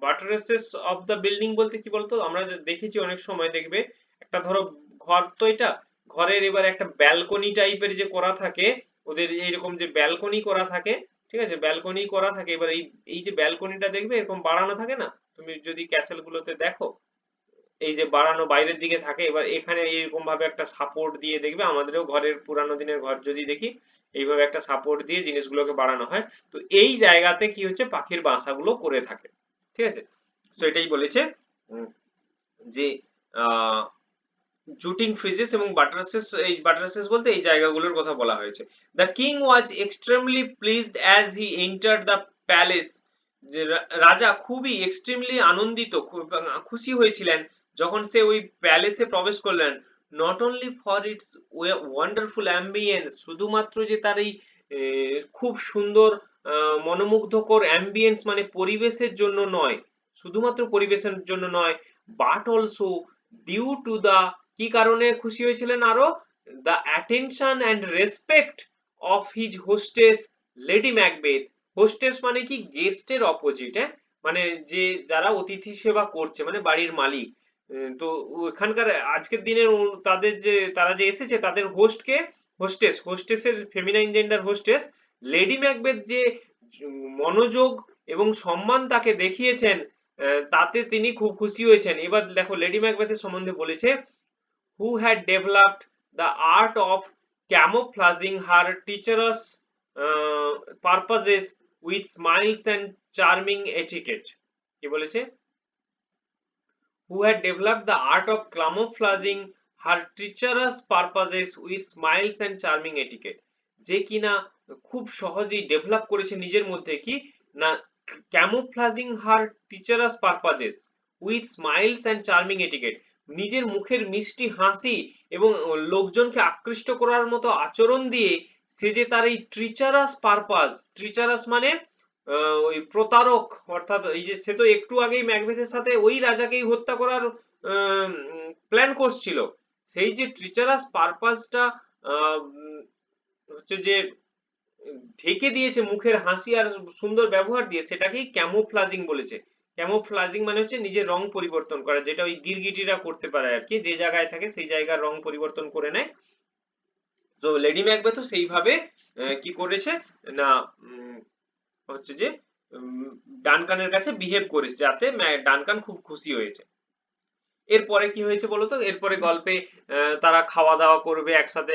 A: buttresses of the building বলতে কি বলতো, আমরা দেখেছি অনেক সময়, দেখবে একটা ধরো ঘর, তো এটা ঘরের এবার একটা ব্যালকনি টাইপের যে করা থাকে, ওদের এইরকম যে ব্যালকনি করা থাকে, ঠিক আছে, ব্যালকনি করা থাকে, এবার এই যে ব্যালকনিটা দেখবে এরকম বাড়ানো থাকে না, তুমি যদি ক্যাসেল গুলোতে দেখো এই যে বাড়ানো বাইরের দিকে থাকে, এবার এখানে এইরকম ভাবে একটা সাপোর্ট দিয়ে, দেখবে আমাদেরও ঘরের পুরানো দিনের ঘর যদি দেখি এইভাবে একটা সাপোর্ট দিয়ে জিনিসগুলোকে বাড়ানো হয়, তো এই জায়গাতে কি হচ্ছে, পাখির বাসাগুলো করে থাকে, ঠিক আছে। তো এটাই বলেছে যে জুটিং ফ্রিজেস এবং বাটারাসেস, এই বাটারাসেস বলতে এই জায়গাগুলোর কথা বলা হয়েছে। The king was extremely pleased as he entered the palace, যে রাজা খুবই এক্সট্রিমলি আনন্দিত, খুশি হয়েছিলেন যখন সে ওই প্যালেসে প্রবেশ করলেন। Not only for its wonderful ambience, শুধুমাত্র যে তার এই খুব সুন্দর মনোমুগ্ধকর অ্যাম্বিয়েন্স মানে পরিবেশের জন্য নয়, শুধুমাত্র পরিবেশের জন্য নয়, but also due to the, কি কারণে খুশি হয়েছিলেন আরো, the attention and respect of his hostess lady Macbeth. Hostess মানে কি, গেস্টের অপোজিট, হ্যাঁ, মানে যে যারা অতিথি সেবা করছে, মানে বাড়ির মালিক। তো এখানকার আজকের দিনের তাদের যে তারা যে এসেছে তাদের হোস্টকে হোস্টেস, হোস্টেসের feminine gender hostess, lady Macbeth যে মনোযোগ এবং সম্মান তাকে দেখিয়েছেন, তাতে তিনি খুব খুশি হয়েছেন। এবার দেখো লেডি ম্যাকবেথের সম্বন্ধে বলেছে, who had developed the art of camouflaging her treacherous purposes with smiles and charming etiquette. কি বলেছে? who had developed the art of camouflaging her treacherous purposes with smiles and charming etiquette, যে কিনা খুব সহজেই develop করেছে নিজের মধ্যে কি না, camouflaging her treacherous purposes with smiles and charming etiquette, নিজের মুখের মিষ্টি হাসি এবং লোকজনকে আকৃষ্ট করার মতো আচরণ দিয়ে সে যে তার এই ট্রিচারাস পারপাস, ট্রিচারাস মানে ওই প্রতারক, অর্থাৎ এই যে সে তো একটু আগেই ম্যাকবেথের সাথে ওই রাজাকেই হত্যা করার প্ল্যান করছিল, সেই যে ট্রিচারাস পারপাসটা হচ্ছে যে ঢেকে দিয়েছে মুখের হাসি আর সুন্দর ব্যবহার দিয়ে, সেটাকেই ক্যামোফ্লাজিং বলেছে। ক্যামোফ্লাজিং মানে হচ্ছে নিজের রং পরিবর্তন করা, যেটা ওই গিরগিটিরা করতে পারে আর কি, যে জায়গায় থাকে সেই জায়গার রং পরিবর্তন করে নেয়। তো লেডি ম্যাকবেথও সেইভাবে কি করেছে না, হচ্ছে যে ডানকানের কাছে বিহেভ করেছে, যাতে ডানকান খুব খুশি হয়েছে। এরপরে কি হয়েছে বলতো, এরপরে গল্পে তারা খাওয়া দাওয়া করবে একসাথে,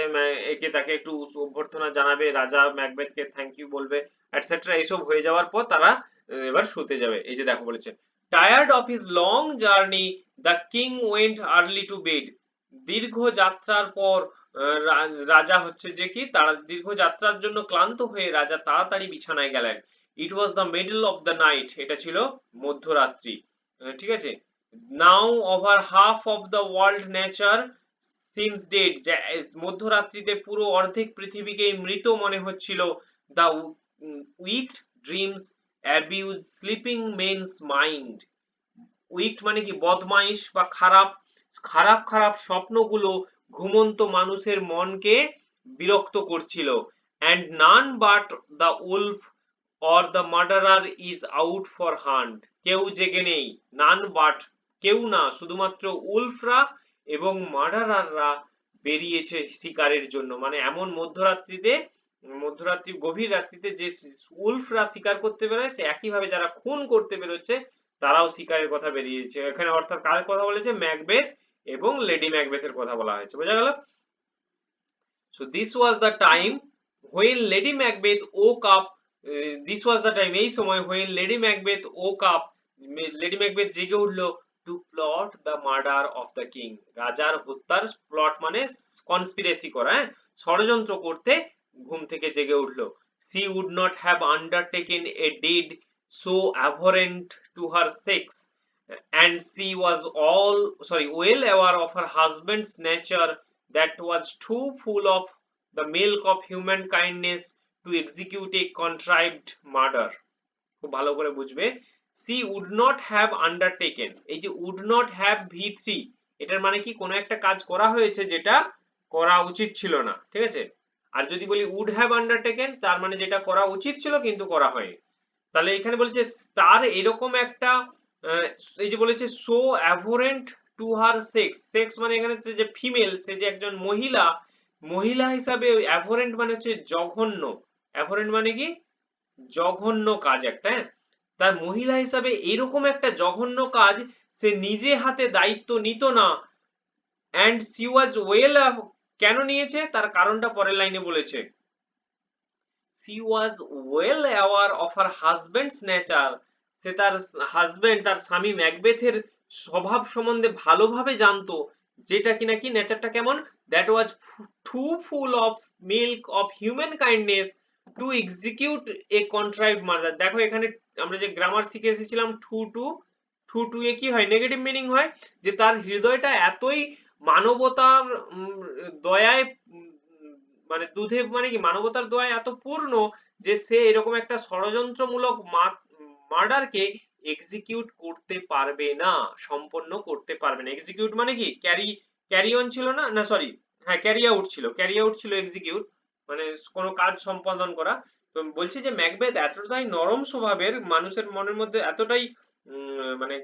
A: একে তাকে একটু অভ্যর্থনা জানাবে, রাজা ম্যাকবেথকে থ্যাংক ইউ বলবে এটসেট্রা। এইসব হয়ে যাওয়ার পর তারা এবার শুতে যাবে। এই যে দেখো বলেছে, tired of his long journey the king went early to bed. দীর্ঘ যাত্রার পর রাজা হচ্ছে যে কি, তারা দীর্ঘ যাত্রার জন্য ক্লান্ত হয়ে রাজা তাড়াতাড়ি বিছানায় গেলেন। It was the middle of the night, এটা ছিল মধ্যরাত্রি। ঠিক আছে। Now over half of the world nature seems dead, মধ্যরাত্রিতে পুরো অর্ধেক পৃথিবীকেই মৃত মনে হচ্ছিল। The wicked dreams abuse sleeping men's mind. Wicked মানে কি, বদমাইশ বা খারাপ, খারাপ খারাপ স্বপ্নগুলো ঘুমন্ত মানুষের মনকে বিরক্ত করছিল। and none but the wolf or the murderer is out for hunt, কেউ জেগে নেই, none but কেউ না, শুধুমাত্র উলফরা এবং মার্ডারাররা বেরিয়েছে শিকারের জন্য। মানে এমন মধ্যরাত্রিতে, মধ্যরাত্রি গভীর রাত্রিতে যে উলফরা শিকার করতে বেরোয়, সে একইভাবে যারা খুন করতে বেরোচ্ছে তারাও শিকারের কথা বেরিয়েছে এখানে। অর্থাৎ কার কথা বলেছে? ম্যাকবেথ এবং লেডি ম্যাকবেথের কথা বলা হয়েছে। বোঝা গেল? So this was the time when Lady Macbeth woke up. This was the time, এই সময় when Lady Macbeth woke up, lady Macbeth জেগে উঠলো to plot the murder of the king, রাজার হত্যার প্লট মানে কনস্পিরেসি করা, ষড়যন্ত্র করতে ঘুম থেকে জেগে উঠলো। she would not have undertaken a deed so abhorrent to her sex, and she was well aware of her husband's nature that was too full of the milk of human kindness to execute a contrived murder. খুব ভালো করে বুঝবে, she would not have undertaken, এই যে would not have v3, এটার মানে কি, কোনো একটা কাজ করা হয়েছে যেটা করা উচিত ছিল না, ঠিক আছে। আর যদি বলি would have undertaken, তার মানে যেটা করা উচিত ছিল কিন্তু করা হয়নি। তাহলে এখানে বলছে তার এরকম একটা এই যে বলেছে so abhorrent to her sex, sex মানে এখানে যে ফিমেল, সে যে একজন মহিলা, মহিলা হিসাবে অ্যাভোরেন্ট মানে হচ্ছে জঘন্য, অ্যাভোরেন্ট মানে কি, জঘন্য কাজ একটা, তার মহিলা হিসাবে এরকম একটা জঘন্য কাজ সে নিজে হাতে দায়িত্ব নিত না। অ্যান্ড সি ওয়াজ ওয়েল, কেন নিয়েছে তার কারণটা পরের লাইনে বলেছে, she was well aware of her husband's nature, সে তার হাজবেন্ড, তার স্বামী ম্যাকবেথের স্বভাব সম্বন্ধে ভালোভাবে জানতো, যেটা কিনা কি, নেচারটা কেমন, that was too full of milk of human kindness to execute a contrived murder। দেখো এখানে আমরা যে গ্রামার শিখে এসেছিলাম টু টু এ কি হয়, নেগেটিভ মিনিং হয়, যে তার হৃদয়টা এতই মানবতার দয়ায়, মানে দুধে মানে কি, মানবতার দয়ায় এত পূর্ণ যে সে এরকম একটা ষড়যন্ত্রমূলক মার্ডারকে এক্সিকিউট করতে পারবে না, সম্পন্ন করতে পারবে না। এক্সিকিউট মানে কি, ক্যারি অন ছিল না, না সরি, হ্যাঁ ক্যারি আউট ছিল, ক্যারি আউট ছিল এক্সিকিউট মানে কোনো কাজ সম্পাদন করা। তো বলছি যে ম্যাকবেথ এতটাই নরম স্বভাবের, মানুষের মনের মধ্যে এতটাই মানে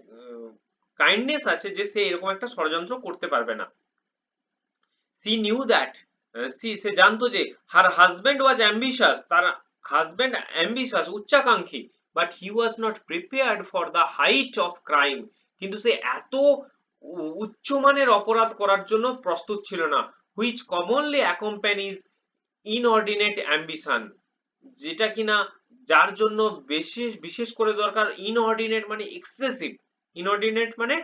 A: কাইন্ডনেস আছে যে সে এরকম একটা ষড়যন্ত্র করতে পারবে না। she knew that, সে জানতো যে her husband was ambitious, তার husband ambitious উচ্চাকাঙ্ক্ষী, but he was not prepared for the height of crime, কিন্তু সে এত উচ্চমানের অপরাধ করার জন্য প্রস্তুত ছিল না, which commonly accompanies inordinate ambition, যেটা কিনা যার জন্য বিশেষ করে দরকার ইনঅর্ডিনেট মানে এক্সেসিভ, ইনঅর্ডিনেট মানে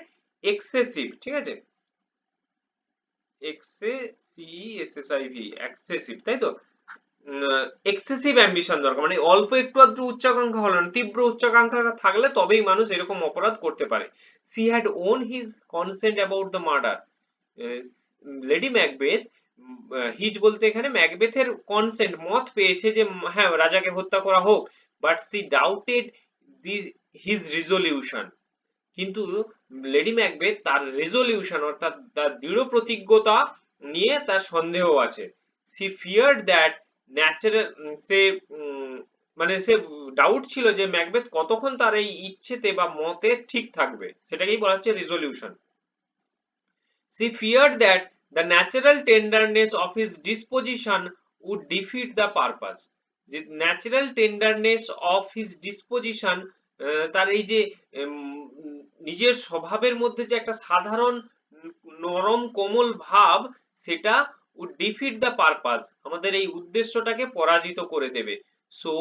A: এক্সেসিভ, ঠিক আছে, এক্সএসআইভি এক্সেসিভ, তাই তো, এক্সেসিভ অ্যাম্বিশন দরকার, মানে অল্প একটু আধটু উচ্চাকাঙ্ক্ষা হলো না, তীব্র উচ্চাকাঙ্ক্ষা থাকলে তবেই মানুষ এরকম অপরাধ করতে পারে। She had won his consent about the murder, lady Macbeth, his বলতে এখানে ম্যাকবেথের কনসেন্ট মত পেয়েছে যে হ্যাঁ রাজাকে হত্যা করা হোক, but she doubted his resolution, কিন্তু লেডি ম্যাকবেথ তার রেজলিউশন অর্থাৎ তার দৃঢ় প্রতিজ্ঞতা নিয়ে তার সন্দেহ আছে। সি ফিয়ার্ড দ্যাট ন্যাচারাল, সে মানে সে ডাউট ছিল যে ম্যাকবেথ কতক্ষণ তার এই ইচ্ছেতে বা মতে ঠিক থাকবে, সেটাকেই বলা হচ্ছে resolution. She feared that the natural tenderness of his disposition would defeat the purpose, যে natural tenderness of his disposition, তার এই যে নিজের স্বভাবের মধ্যে যে একটা সাধারণ নরম কোমল ভাব, সেটা উড ডিফিট দ্য পারপাস, আমাদের এই উদ্দেশ্যটাকে পরাজিত করে দেবে। So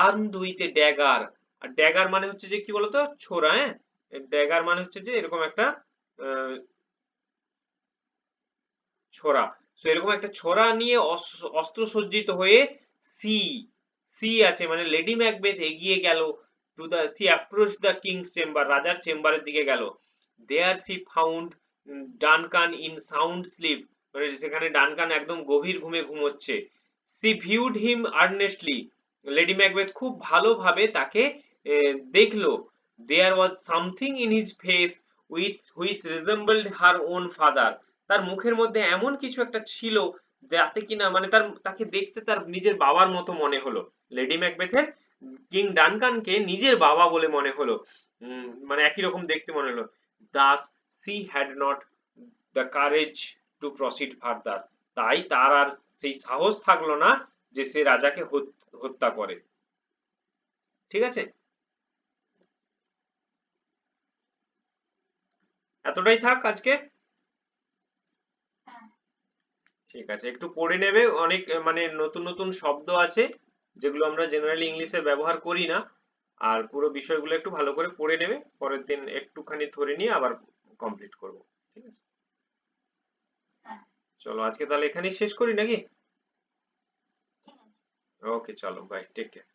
A: armed with a dagger, আর ড্যাগার মানে হচ্ছে যে কি বলতো, ছোরা, হ্যাঁ, ড্যাগার মানে হচ্ছে যে এরকম একটা ছোরা, সো এরকম একটা ছোরা নিয়ে অস্ত্র সজ্জিত হয়ে সি, সি আছে মানে লেডি ম্যাকবেথ এগিয়ে গেল to the, she approach the king's chamber, রাজার চেম্বারের দিকে গেল। There she found Duncan in sound sleep, মানে সেখানে ডানকান একদম গভীর ঘুমে ঘুমোচ্ছে। She viewed him earnestly, lady Macbeth খুব ভালোভাবে তাকে দেখলো। There was something in his face which resembled her own father, তার মুখের মধ্যে এমন কিছু একটা ছিল যাতে কিনা মানে তাকে দেখতে তার নিজের বাবার মতো মনে হলো। লেডি ম্যাকবেথের কিং ডানকানকে নিজের বাবা বলে মনে হলো, মানে একই রকম দেখতে মনে হলো। Das she had not the courage to proceed further, তাই তার আর সেই সাহস থাকলো না যে সে রাজাকে হত্যা করে। ঠিক আছে, এতটাই থাক আজকে। ঠিক আছে, একটু পড়ে নেবে, অনেক মানে নতুন নতুন শব্দ আছে যেগুলো আমরা জেনারেলি ইংলিশে ব্যবহার করি না, আর পুরো বিষয়গুলো একটু ভালো করে পড়ে নেবে, পরের দিন একটুখানি ধরে নিয়ে আবার কমপ্লিট করব। ঠিক আছে, চলো আজকে তাহলে এখানেই শেষ করি নাকি? ওকে, চলো বাই, টেক কেয়ার।